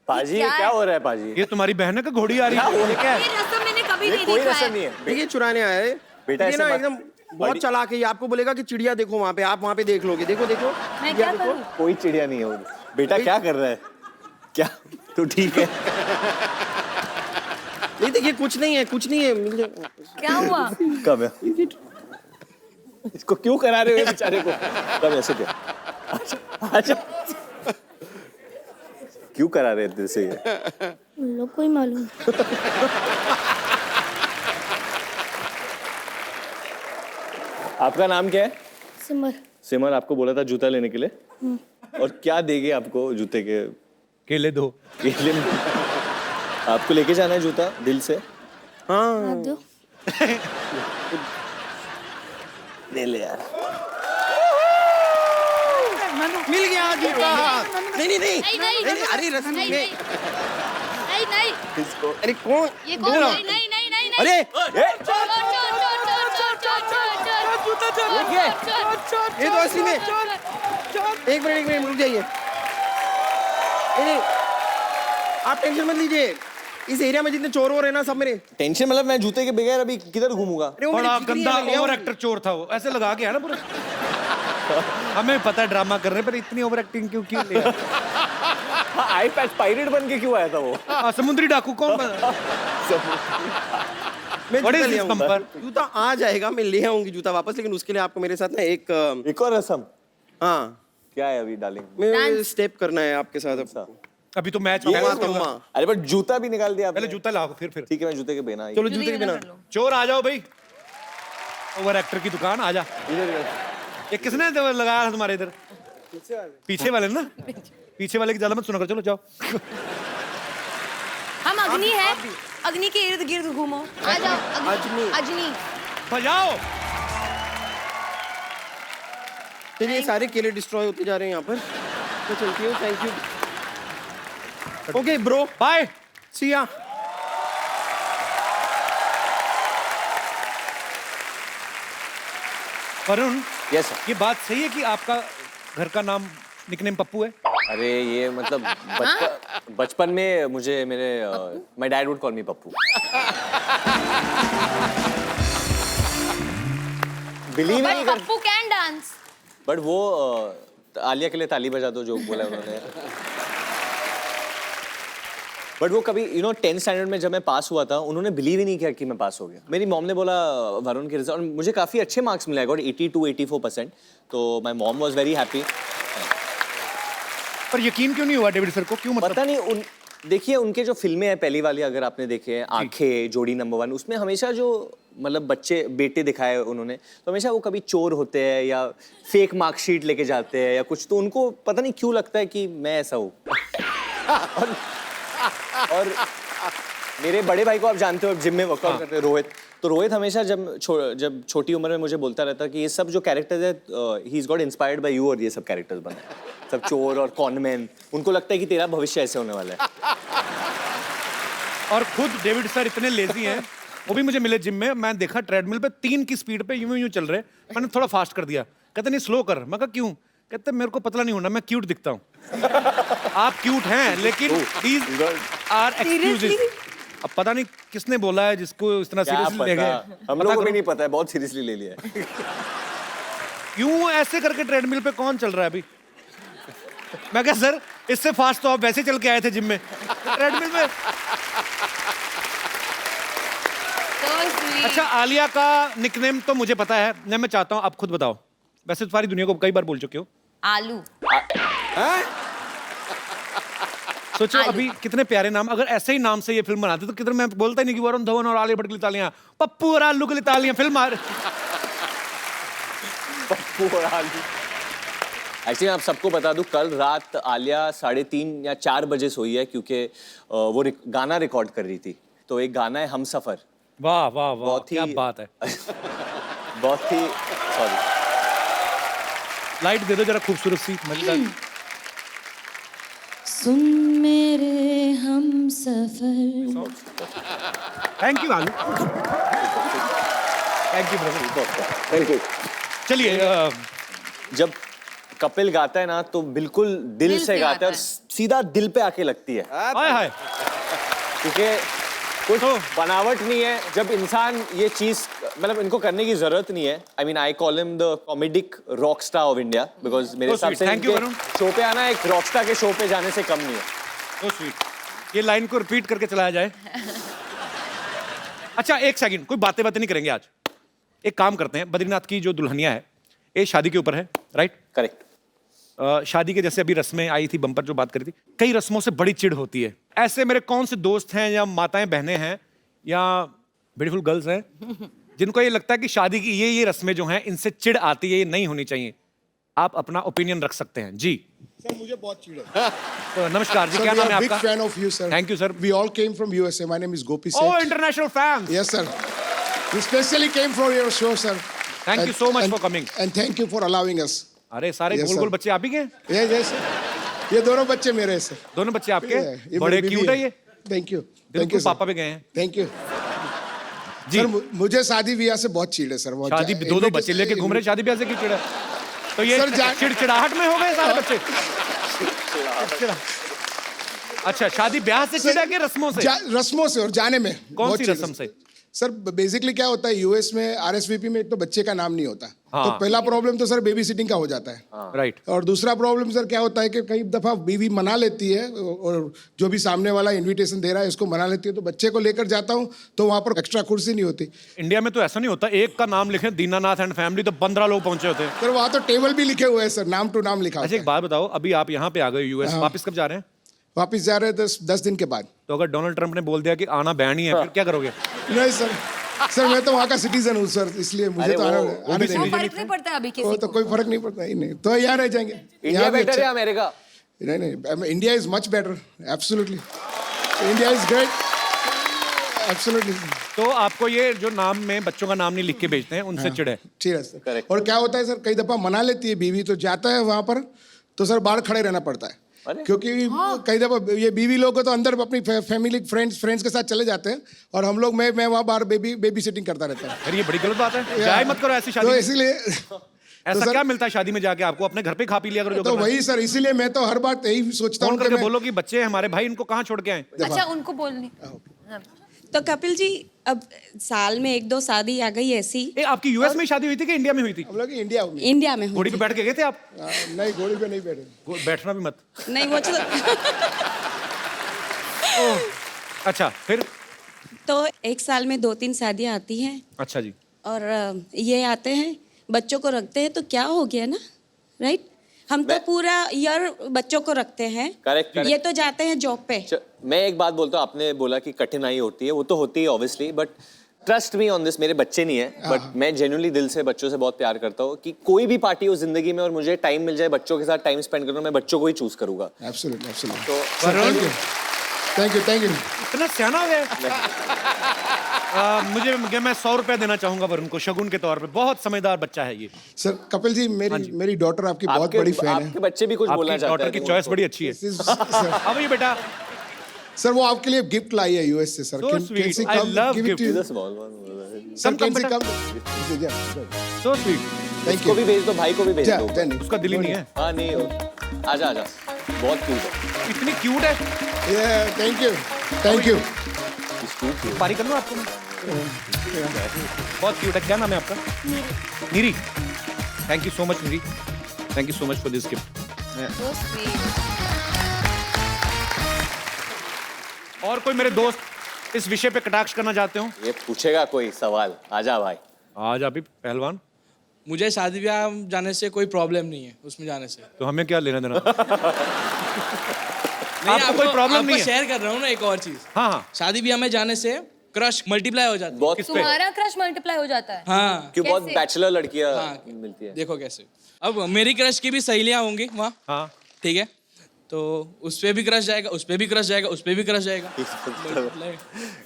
पाजी ये क्या हो रहा है पाजी? ये तुम्हारी बहन है का घोड़ी आ रही है? ये क्या है? ये रस्म मैंने कभी ये नहीं कोई देखा रस्म है। नहीं है। देखिए चुराने आया है बेटा, ये ऐसे ना मत- एकदम बहुत चालाक है। ये आपको बोलेगा कि चिड़िया देखो वहाँ पे, आप वहाँ पे देख लोगे। देखो देखो मैं चिड़िया क्या देखो। करूं? कोई चिड़िया नहीं है वो। बेटा क्या कर रहा है? क्या तू ठीक है? नहीं देखिए, कुछ नहीं है, कुछ नहीं है। मिल जाए। क्या हुआ? कब है? इसको क्यों करा रहे हो बेचारे को? कब ऐसे क्या? अच्छा क्यों करा रहे दिल से ये? लोग कोई मालूम। आपका नाम क्या है? सिमर। सिमर आपको बोला था जूता लेने के लिए, और क्या देंगे आपको जूते के? केले दो। केले में आपको लेके जाना है जूता दिल से? हाँ आप दो। ले ले यार। मिल गया जूता। नहीं नहीं नहीं नहीं, नहीं, अरे रस्म नहीं, में नहीं, नहीं, इसको अरे कौन? ये कौन? बोलो। नहीं, नहीं, नहीं, नहीं, नहीं। अरे ये तो असली में। एक मिनट रुक जाइए। नहीं नहीं, आप टेंशन मत लीजिए। इस एरिया में जितने चोर हो रहे हैं ना, सब मेरे। टेंशन मतलब मैं जूते के बगैर अभी किधर घूमूंगा? अरे वो मेरी बड़ा ठिकरी है, गंदा मैं ले ओवर आऊंगी। एक्टर चोर था वो, ऐसे लगा के है ना पूरा। हमें पता है ड्रामा कर रहे हैं, पर इतनी ओवर एक्टिंग क्यों की? आई पैच पायरेट बन के क्यों आया था वो? समुद्री डाकू कौन? मैं What is जूता ले this आऊंगा। bumper? जूता आ जाएगा, मैं ले आऊंगी जूता वापस, लेकिन उसके लिए आपको मेरे साथ ना एक एक और रस्म हाँ, क्या है अभी डार्लिंग? मैं स्टेप करना है आपके साथ। अभी तो मैच तम्मा होगा। तम्मा। अरे बट जूता भी निकाल दिया पहले आपने। जूता लाओ फिर। ठीक है, मैं जूते के बिना चलो जूते के बिना। चोर आ जाओ भाई, ओवर एक्टर की दुकान आ जा। ये किसने लगाया था तुम्हारे इधर? पीछे वाले ना, पीछे वाले की ज्यादा मत सुना कर। चलो जाओ। हम अग्नि है, अग्नि के इर्द गिर्द घूमो। आ जाओ अजनी। अजनी। बजाओ। चलिए ये सारे केले डिस्ट्रॉय होते जा रहे हैं यहाँ पर। तो चलती हूँ, thank you. Okay bro, bye. See ya. Varun, yes sir. ये बात सही है कि आपका घर का नाम निकनेम पप्पू है? अरे ये मतलब बचपन में मुझे मेरे my dad would call me Pappu. Believe नहीं कर, पप्पू कैन डांस। बट वो आलिया के लिए ताली बजा दो जो बोला उन्होंने। बट वो कभी 10th स्टैंडर्ड में जब मैं पास हुआ था, उन्होंने बिलीव ही नहीं किया कि मैं पास हो गया। मेरी मॉम ने बोला वरुण के रिजल्ट, और मुझे काफी अच्छे मार्क्स मिले, गॉट 82-84%। तो my mom was very happy. पर यकीन क्यों नहीं हुआ डेविड सर को? क्यों मतलब? पता नहीं, देखिए उनके जो फिल्में हैं पहली वाली, अगर आपने देखे हैं आंखें, जोड़ी नंबर 1, उसमें हमेशा जो मतलब बच्चे बेटे दिखाए उन्होंने, तो हमेशा वो कभी चोर होते हैं या फेक मार्कशीट लेके जाते हैं या कुछ, तो उनको पता नहीं क्यों लगता है कि मैं ऐसा हूँ। और मेरे बड़े भाई को आप जानते हो, जिम में वर्कआउट करते हैं, रोहित। तो रोहित हमेशा जब छोटी उम्र में मुझे बोलता रहता कि ये सब जो कैरेक्टर्स है, he is got inspired by you, और ये सब कैरेक्टर्स बने, सब चोर और कॉनमैन। उनको लगता है कि तेरा भविष्य ऐसे होने वाला है। और खुद डेविड सर इतने लेजी हैं, वो भी मुझे मिले जिम में, मैं देखा ट्रेडमिल पे 3 की स्पीड पे यूं चल रहे, मैंने थोड़ा फास्ट कर दिया। कहते नहीं स्लो कर। मैं कहा क्यों? कहते मेरे को पतला नहीं होना, मैं क्यूट दिखता हूँ। आप क्यूट हैं, लेकिन these are excuses। अब पता नहीं किसने बोला है जिसको इस तरह सीरियसली ले गए। हम लोगों को भी नहीं पता है, बहुत सीरियसली ले लिया है। क्यों ऐसे करके ट्रेडमिल पे कौन चल रहा है अभी? मैं कहा सर इससे फास्ट तो आप वैसे चल के आए थे जिम में, ट्रेडमिल में। अच्छा, आलिया का निकनेम तो मुझे पता है, मैं चाहता हूँ आप खुद बताओ। वैसे तो सारी दुनिया को कई बार बोल चुके हो। आलू। सोचो अभी कितने प्यारे नाम, अगर ऐसे ही नाम से ये फिल्म बनाते तो कितने, मैं बोलता ही नहीं कि वरुण धवन और आलिया भट्ट के लिए तालियां, पप्पू और आलू के लिए तालियां, फिल्म आ पप्पू और आलू। एक्चुअली आप सबको बता दूं, कल रात आलिया 3:30 या 4 बजे सोई है, क्योंकि वो गाना रिकॉर्ड कर रही थी। तो एक गाना है हमसफर। वाह वाह वाह, क्या बात है। बहुत ही सॉरी, लाइट दे दो जरा खूबसूरत सी, मजेदार। सुन मेरे हम सफर। थैंक यू आलू, thank you brother. Thank you. चलिए जब कपिल गाता है ना, तो बिल्कुल दिल से गाता है और सीधा दिल पे आके लगती है, हाय हाय। क्योंकि कुछ बनावट नहीं है। जब इंसान ये चीज, मतलब इनको करने की जरूरत नहीं है। I mean I call him the comedic rock star of India, because मेरे हिसाब से Thank you, वरुण। शो पे आना एक रॉक स्टार के शो पे जाने से कम नहीं है। So sweet। ये लाइन को रिपीट करके चलाया जाए। अच्छा एक सेकंड, कोई बातें नहीं करेंगे आज। एक काम करते हैं, बद्रीनाथ की जो दुल्हनिया है, ये शादी के ऊपर है, राइट? करेक्ट। शादी के जैसे अभी रस्में आई थी, बम्पर जो बात करी थी, कई रस्मों से बड़ी चिढ़ होती है। ऐसे मेरे कौन से दोस्त हैं या माताएं बहनें हैं या ब्यूटीफुल गर्ल्स हैं जिनको ये लगता है कि शादी की ये रस्में जो हैं इनसे चिढ़ आती है, ये नहीं होनी चाहिए? आप अपना ओपिनियन रख सकते हैं जी। सर मुझे बहुत चिढ़ है। तो नमस्कार जी, क्या नाम है बिग आपका? Fan of you sir. Thank you sir. We all came from USA. My name is Gopi Oh, Seth. international fans. Yes sir. We specially came for your show sir. Thank you so much for coming. And thank you for allowing us. अरे सारे Yes, गोल गोल sir. बच्चे आप ही के हैं? Yes sir. ये दोनों बच्चे मेरे हैं सर। दोनों बच्चे आपके हैं? ये बड़े मेरी क्यूट बीवी है ये। Thank you. बिल्कुल पापा भी गए हैं। Thank you ji. सर। मुझे शादी ब्याह से बहुत चिढ़ है सर। बहुत शादी दो बच्चे लेके घूम रहे, शादी ब्याह से क्यों चिढ़ है? तो ये सर, चिड़चिड़ाहट में हो गए सारे बच्चे। अच्छा, शादी ब्याह से चिढ़ा के रस्मों से? रस्मों से और जाने में। कौन बहुत सी चिढ़ रस्म से? सर बेसिकली क्या होता है यूएस में, आरएसवीपी में एक तो बच्चे का नाम नहीं होता। हाँ। तो पहला प्रॉब्लम तो सर बेबी सिटिंग का हो जाता है। राइट। और दूसरा प्रॉब्लम सर क्या होता है कि कई दफा बीवी मना लेती है, और जो भी सामने वाला इनविटेशन दे रहा है उसको मना लेती है, तो बच्चे को लेकर जाता हूँ तो वहाँ पर एक्स्ट्रा कुर्सी नहीं होती। इंडिया में तो ऐसा नहीं होता, एक का नाम लिखे दीनानाथ एंड फैमिली तो 15 लोग पहुंचे होते हैं। सर वहाँ तो टेबल भी लिखे हुए हैं सर, नाम टू नाम लिखा अच्छा होता एक है। बात बताओ, अभी आप यहाँ पे आ गए यूएस, वापस कब जा रहे हैं? वापिस जा रहे हैं 10 दिन के बाद। तो अगर डोनाल्ड ट्रंप ने बोल दिया कि आना बैन ही है, फिर क्या करोगे? नहीं सर, सर मैं तो वहाँ का सिटीजन हूँ सर, इसलिए मुझे तो आने तो देंगे। फर्क नहीं पड़ता अभी किसी वो तो को। कोई फर्क नहीं पड़ता ही नहीं, तो यहाँ रह जाएंगे। इंडिया यहाँ भी बेटर अच्छा- है अमेरिका? नहीं India is much better, absolutely. India is great absolutely तो आपको ये जो नाम में बच्चों का नाम नहीं लिख के भेजते हैं उनसे चिढ़ है। ठीक है सर। Correct. और क्या होता है सर, कई दफा मना लेती है बीवी, तो जाता है वहां पर तो सर बाहर खड़े रहना पड़ता है। अरे? क्योंकि कई दफा ये बीवी लोग को तो अंदर अपनी फैमिली फ्रेंड्स के साथ चले जाते हैं, और हम लोग मैं वहाँ बाहर बेबी सिटिंग करता रहता अरे ये बड़ी गलत बात है, जाए मत करो ऐसी शादी तो में। इसीलिए ऐसा सर- क्या मिलता है शादी में जाके आपको? अपने घर पे खा पी लिया करो जो तो करना है। वही सर, इसीलिए मैं तो हर बार यही सोचता फोन हूँ कि करके मैं बोलो कि बच्चे हैं हमारे भाई, इनको कहाँ छोड़ के आए। अच्छा उनको बोलनी। तो कपिल जी, अब साल में 1-2 शादी आ गई ऐसी। आपकी यूएस में शादी हुई थी कि इंडिया में हुई थी? हम लोग इंडिया में। इंडिया में हुई घोड़ी पे बैठ के गए थे आप? नहीं, घोड़ी पे नहीं बैठे। बैठना भी मत। नहीं वो तो अच्छा फिर? तो एक साल में 2-3 शादियां आती हैं, अच्छा जी। और ये आते हैं, बच्चों को रखते हैं, तो क्या हो गया ना, राइट? हम तो पूरा ईयर बच्चों को रखते हैं। Correct, correct. ये तो जाते हैं जॉब पे। मैं एक बात बोलता हूँ, आपने बोला कि कठिनाई होती है, वो तो होती है obviously, but trust me on this, मेरे बच्चे नहीं है बट मैं जेन्युइनली दिल से बच्चों से बहुत प्यार करता हूँ कि कोई भी पार्टी हो जिंदगी में और मुझे टाइम मिल जाए बच्चों के साथ टाइम स्पेंड करना, मैं बच्चों को ही चूज करूंगा। Absolutely absolutely. तो थैंक यू। इतना सियाना हो गया। मुझे मैं 100 रुपया देना चाहूंगा वरुण को शगुन के तौर पे, बहुत समझदार बच्चा है ये। सर कपिल जी, मेरी डॉटर आपकी बहुत बड़ी फैन है। आपके बच्चे भी कुछ बोलना चाहते हैं। डॉटर की चॉइस बड़ी अच्छी है। अब ये बेटा सर वो आपके लिए गिफ्ट लाई है यूएस से sir. So sweet. I love gift. Sir can see बेटा। कम? So sweet. थैंक इसको यू। भी भेज दो, भाई को भी भेज दो। उसका दिल ही नहीं है। हाँ नहीं आजा आजा, बहुत क्यूट है। इतनी क्यूट है। Thank you. पारी कर लो आपको मैं। बहुत क्यूट है। क्या नाम है आपका? Neeri. Thank you so much Neeri, thank you so much for this gift. So sweet. और कोई मेरे दोस्त इस विषय पे कटाक्ष करना चाहते हो? ये पूछेगा कोई सवाल? आजा भाई। आज अभी पहलवान। मुझे शादी ब्याह जाने से कोई प्रॉब्लम नहीं है, उसमें जाने से। तो हमें क्या लेना देना? नहीं, आपको कोई प्रॉब्लम नहीं है? शेयर कर रहा हूँ ना एक और चीज। हाँ। शादी ब्याह में जाने से क्रश मल्टीप्लाई हो जाता है। बहुत तुम्हारा क्रश मल्टीप्लाई हो जाता है? हाँ। क्यों, बहुत कैसे? बैचलर लड़कियां मिलती है। देखो कैसे, अब मेरी क्रश की भी सहेलियां होंगी वहाँ। हाँ। ठीक है, तो उस पे भी क्रश जाएगा, उस पे भी क्रश जाएगा, उस पे भी क्रश जाएगा। नहीं,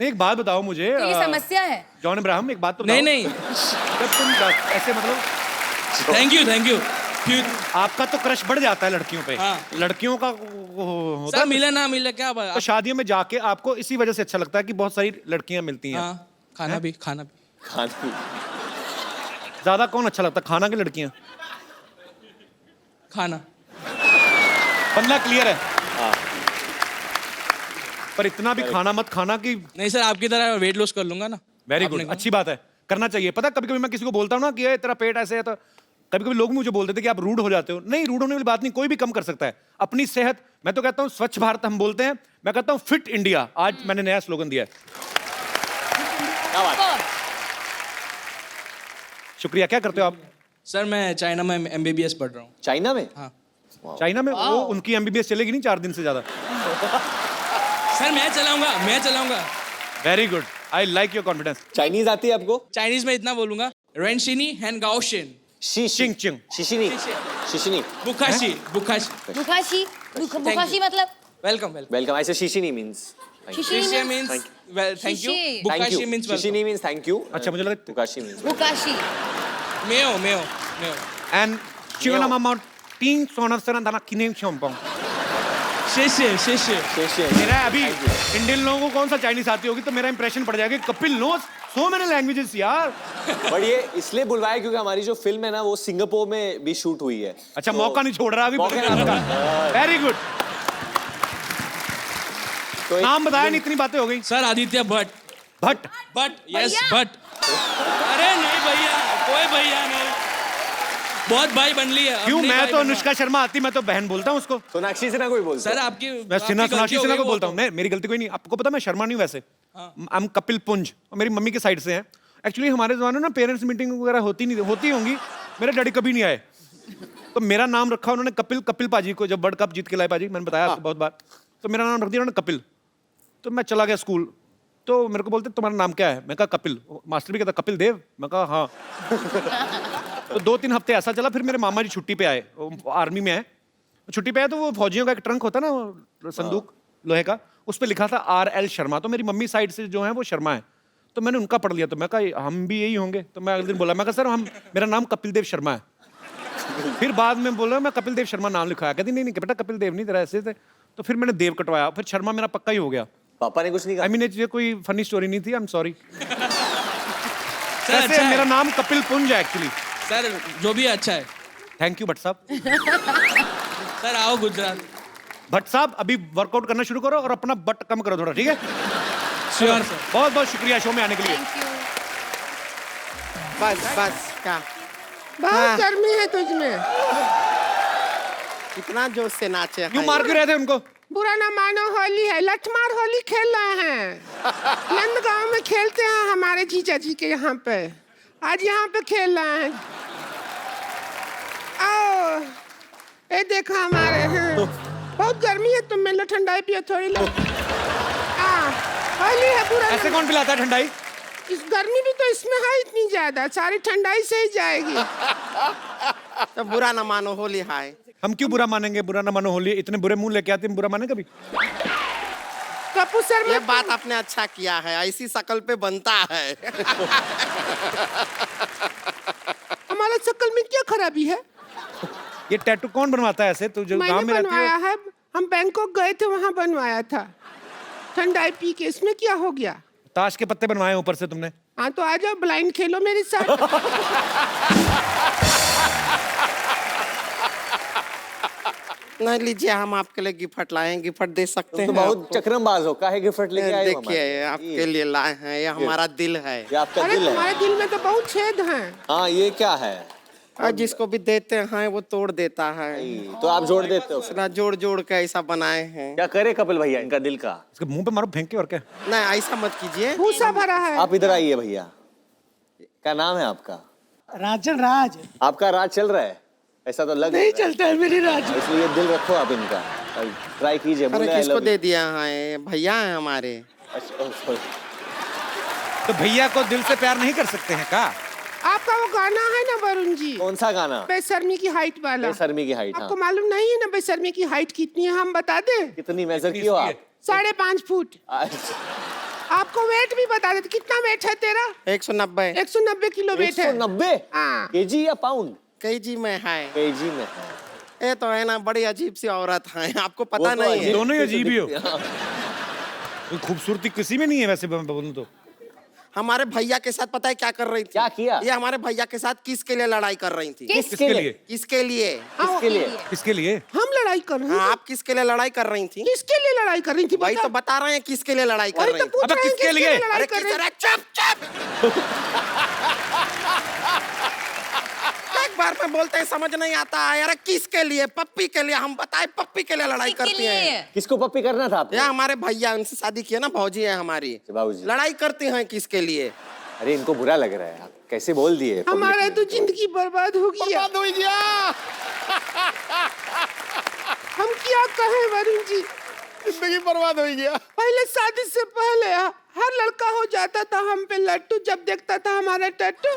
एक बात बताओ मुझे। तो ये समस्या है? जॉन अब्राहम, एक बात तो नहीं बताओ। नहीं, जब तुम ऐसे मतलब थैंक यू। आपका तो क्रश बढ़ जाता है लड़कियों पे। हाँ। लड़कियों का होता सर है। मिले ना मिले क्या बात। तो शादियों में जाके आपको इसी वजह से अच्छा लगता है कि बहुत सारी लड़कियां मिलती हैं। हाँ, खाना भी। ज्यादा कौन अच्छा लगता है, खाना की लड़कियां? खाना। बंदा क्लियर है। पर इतना भी खाना मत खाना कि। नहीं सर, आपकी तरह वेट लॉस कर लूंगा ना। वेरी गुड, अच्छी बात है, करना चाहिए। पता कभी कभी मैं किसी को बोलता हूँ ना कि ये तेरा पेट ऐसे है, तो कभी कभी लोग मुझे बोलते थे कि आप रूड हो जाते हो। नहीं, रूड होने वाली बात नहीं, कोई भी कम कर सकता है अपनी सेहत। मैं तो कहता हूँ स्वच्छ भारत हम बोलते हैं, मैं कहता हूँ फिट इंडिया। आज मैंने नया स्लोगन दिया है। क्या बात? शुक्रिया। क्या करते हो आप? सर मैं चाइना में MBBS पढ़ रहा हूँ। चाइना में? हाँ। चाइना में? वो उनकी MBBS चलेगी नहीं 4 दिन से ज्यादा। सर मैं चलाऊंगा। Very good, I like your confidence. Chinese आती है आपको? चाइनीज में इतना बोलूंगा, रेनशिनी हैन गाओशिन चिंग शिशिनी बुखाशी मतलब? वेलकम। ऐसे शिशिनी मींस शिशी मींस थैंक यू, बुखाशी मींस शिशिनी मींस थैंक यू। अच्छा, मुझे लगा बुकाशी मींस बुकाशी। मेयो एंड चिवना मामा तीन सोना सरा दाना किने शोंपों। शेषे मेरा अभी इंडियन लोगों को कौन सा चाइनीज आती होगी, तो मेरा इंप्रेशन पड़ जाएगा। Kapil knows so many languages यार। बट ये इसलिए बुलवाया क्योंकि हमारी जो फिल्म है ना वो सिंगापुर में भी शूट हुई है। अच्छा, मौका नहीं छोड़ रहा अभी। Very good. तो नाम बताया नहीं, इतनी बातें हो गई। सर आदित्य भट्ट। यस भट्ट। अरे नहीं भैया, कोई भैया नहीं, बहुत भाई बन ली है। क्यों? मैं तो अनुष्का शर्मा आती, मैं तो बहन बोलता हूँ उसको। सोनाक्षी सिन्हा कोई बोलता सर आपकी मैं सोनाक्षी सिन्हा को बोलता हूँ। मेरी गलती कोई नहीं। आपको पता मैं शर्मा नहीं हूँ वैसे। हम कपिल पुंज, और मेरी मम्मी के साइड से हैं। एक्चुअली हमारे जमाने में ना पेरेंट्स मीटिंग वगैरह होती होंगी। मेरे डैडी कभी नहीं आए, तो मेरा नाम रखा उन्होंने कपिल पाजी को। जब वर्ल्ड कप जीत के लाए पाजी, मैंने बताया आपको बहुत बार, तो मेरा नाम रख दिया उन्होंने कपिल। तो मैं चला गया स्कूल, तो मेरे को बोलते तुम्हारा नाम क्या है? मैं कहा कपिल। मास्टर भी कहता कपिल देव। मैं कहा हाँ। तो 2-3 हफ्ते ऐसा चला। फिर मेरे मामा जी छुट्टी पे आए, आर्मी में है। छुट्टी पे आए तो वो फौजियों का एक ट्रंक होता ना, संदूक लोहे का, उस पर लिखा था RL शर्मा, तो मेरी मम्मी साइड से जो है वो शर्मा है, तो मैंने उनका पढ़ लिया, तो मैं कहा हम भी यही होंगे, तो मैं अगले दिन बोला, मैं कहा सर मेरा नाम कपिल देव शर्मा है। फिर बाद में बोला मैं कपिल देव शर्मा नाम लिखवाया, कहती नहीं बेटा कपिल देव नहीं, तेरा ऐसे थे, तो फिर मैंने देव कटवाया, फिर शर्मा मेरा पक्का ही हो गया। पापा ने कुछ नहीं कहा? I mean, ये कोई फनी स्टोरी नहीं थी, आई एम सॉरी। सर वैसे अच्छा मेरा है नाम कपिल पुंज है एक्चुअली। सर, जो भी अच्छा है। थैंक यू भट्ट साहब। सर आओ गुजरात। भट्ट साहब अभी वर्कआउट करना शुरू करो और अपना बट कम करो थोड़ा, ठीक है? Sure sir. बहुत बहुत शुक्रिया शो में आने के लिए। Thank you. बस क्या बहुत गर्मी है तुझमें। इतना जोश से नाचे क्यों मार क्यों रहे थे उनको? बुरा ना मानो, होली है, लठमार होली खेल रहे हैं। नंदगांव में खेलते हैं हमारे जीजा जी के यहाँ पे, आज यहाँ पे खेल रहे हैं। आओ, ये देखो हमारे हैं। बहुत गर्मी है, तुम मिलो ठंडाई पियो थोड़ी लो। होली है, बुरा ऐसे कौन पिलाता है ठंडाई? इस गर्मी भी तो इसमें है इतनी ज्यादा, सारी ठंडाई से ही जाएगी। तो बुरा ना मानो होली हाय। हम क्यों बुरा मानेंगे? बुरा ना मानो होली, इतने बुरे मुंह लेके आते हैं, बुरा माने कभी? कपूर सर ये बात आपने अच्छा किया है, ऐसी शक्ल पे बनता है। हमारा शक्ल में क्या खराबी है? ये टैटू कौन बनवाता है ऐसे? तू जो गांव मैंने में रहती बनवाया है? है, हम बैंकॉक गए थे, वहाँ बनवाया था ठंडाई पी के। इसमें क्या हो गया? ताश के पत्ते बनवाए ऊपर से तुमने? हाँ तो आ जाओ, ब्लाइंड खेलो मेरे साथ। नहीं लीजिए, हम आपके लिए गिफ्ट लाए हैं, गिफ्ट दे सकते हैं। तो बहुत चक्रमबाज हो, काहे गिफ्ट लेके आए हो? देखिए आपके लिए लाए हैं, ये हमारा दिल है। ये आपका अरे दिल है? तुम्हारे दिल में तो बहुत छेद हैं। हाँ, ये क्या है? और जिसको भी देते हैं वो तोड़ देता है। तो आप जोड़ देते हो? उसका जोड़ जोड़ के ऐसा बनाए हैं। क्या करे कपिल भैया इनका दिल का? इसके मुंह पे मारो फेंक के, और क्या? नहीं ऐसा मत कीजिए। भूसा भरा है। आप इधर आइए भैया। क्या नाम है आपका? राजन राज। आपका राज चल रहा है? ऐसा तो लग नहीं चलता है मेरी राज। इसलिए दिल रखो आप इनका, ट्राई कीजिए। अरे किसको दे दिया है? भैया है हमारे। तो भैया को दिल से प्यार नहीं कर सकते हैं का? आपका वो गाना है ना वरुण जी, कौन सा गाना? बेशर्मी की हाइट वाला। बेशर्मी की हाइट। आपको मालूम नहीं है ना बेशर्मी की हाइट कितनी है? हम बता दें? कितनी मेजर की हो आप? 5.5 फुट। आपको वेट भी बता देते, कितना वेट है तेरा? 190। 190 किलो वेट है। 190? हाँ। केजी या पाउंड? केजी में है। केजी में है। ये तो है ना, बड़ी अजीब सी औरत है, आपको पता नहीं है। दोनों ही अजीब ही हो। कोई खूबसूरती किसी में नहीं है वैसे, मैं बोलूं तो। हमारे भैया के साथ पता है क्या कर रही थी? क्या किया? ये हमारे भैया के साथ किसके लिए लड़ाई कर रही थी? किसके लिए? किसके लिए? किसके लिए? किसके लिए? हम लड़ाई कर रहे हाँ, हैं। आप किसके लिए लड़ाई कर रही थी? किसके लिए लड़ाई कर रही थी? भाई तो बता रहे हैं किसके लिए लड़ाई कर वही रही तो थी। पूछ अबे रहे हैं किसके लिए? लड़ाई अरे कर रही किस चुप चुप। एक बार में बोलते हैं समझ नहीं आता है। अरे किसके लिए? पप्पी के लिए। हम बताए पप्पी के लिए लड़ाई करती हैं। किसको पप्पी करना था आपको? या हमारे भैया, उनसे शादी किया ना, भौजी है हमारी। बाबूजी। लड़ाई करती हैं किसके लिए? अरे इनको बुरा लग रहा है, आप कैसे बोल दिए? हमारा तो जिंदगी बर्बाद हो गया। बर्बाद हो गया। हम क्या कहें वरुण जी, जिंदगी बर्बाद हो गया। पहले शादी से पहले हर लड़का हो जाता था हम पे लट्टू, जब देखता था हमारा टट्टू।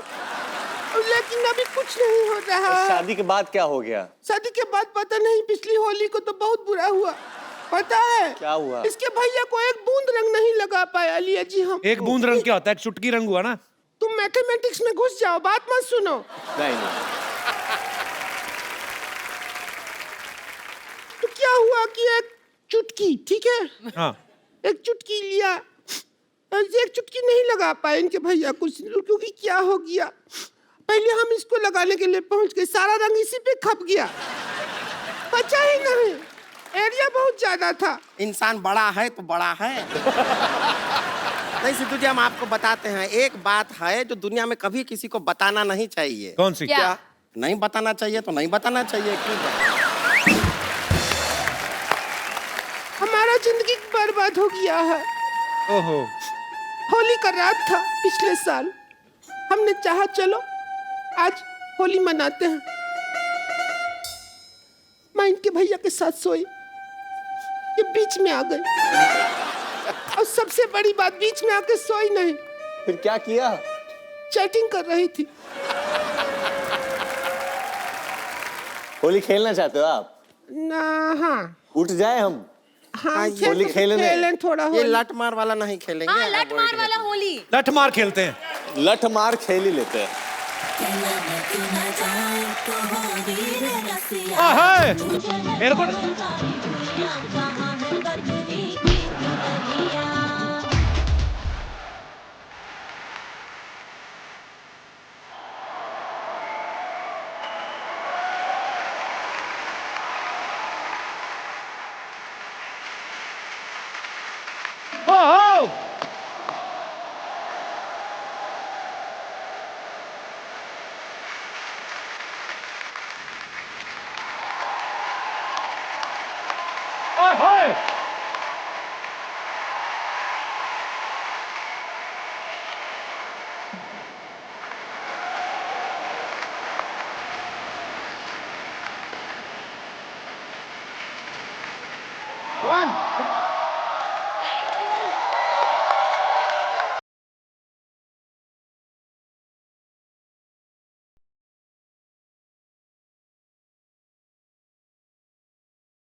लेकिन अभी कुछ नहीं हो रहा है। शादी के बाद क्या हो गया? शादी के बाद पता नहीं, पिछली होली को तो बहुत बुरा हुआ। पता है क्या हुआ? इसके भैया को एक बूंद रंग नहीं लगा पाया लिया जी। हम एक बूंद रंग क्या होता है? एक चुटकी रंग हुआ ना। तुम मैथमेटिक्स में घुस जाओ, बात मत सुनो। नहीं। तो क्या हुआ कि एक चुटकी, ठीक है, हाँ। एक चुटकी लिया, एक चुटकी नहीं लगा पाए इनके भैया कुछ, क्योंकि क्या हो गया, पहले हम इसको लगाने के लिए पहुंच गए, सारा रंग इसी पे खप गया, बचा ही नहीं। एरिया बहुत ज्यादा था। इंसान बड़ा है तो बड़ा है। नहीं सिद्धू जी, हम आपको बताते हैं, एक बात है जो दुनिया में कभी किसी को बताना नहीं चाहिए। कौन सी? क्या? नहीं बताना चाहिए तो नहीं बताना चाहिए। क्यों? हमारा जिंदगी बर्बाद हो गया है। ओहो। होली का रात था पिछले साल, हमने चाहा चलो आज होली मनाते हैं। मैं इनके भैया के साथ सोई, ये बीच में आ गई, और सबसे बड़ी बात, बीच में आके सोई नहीं, फिर क्या किया? चैटिंग कर रही थी। होली खेलना चाहते हो आप? ना हाँ उठ जाए हम? हाँ होली खेलने खेलें थोड़ा ये होली। लट मार वाला नहीं खेलेंगे हाँ लट मार वाला होली। लठ मार खेलते हैं। लठ मार खेल ही लेते हैं। हाय मेरे को One.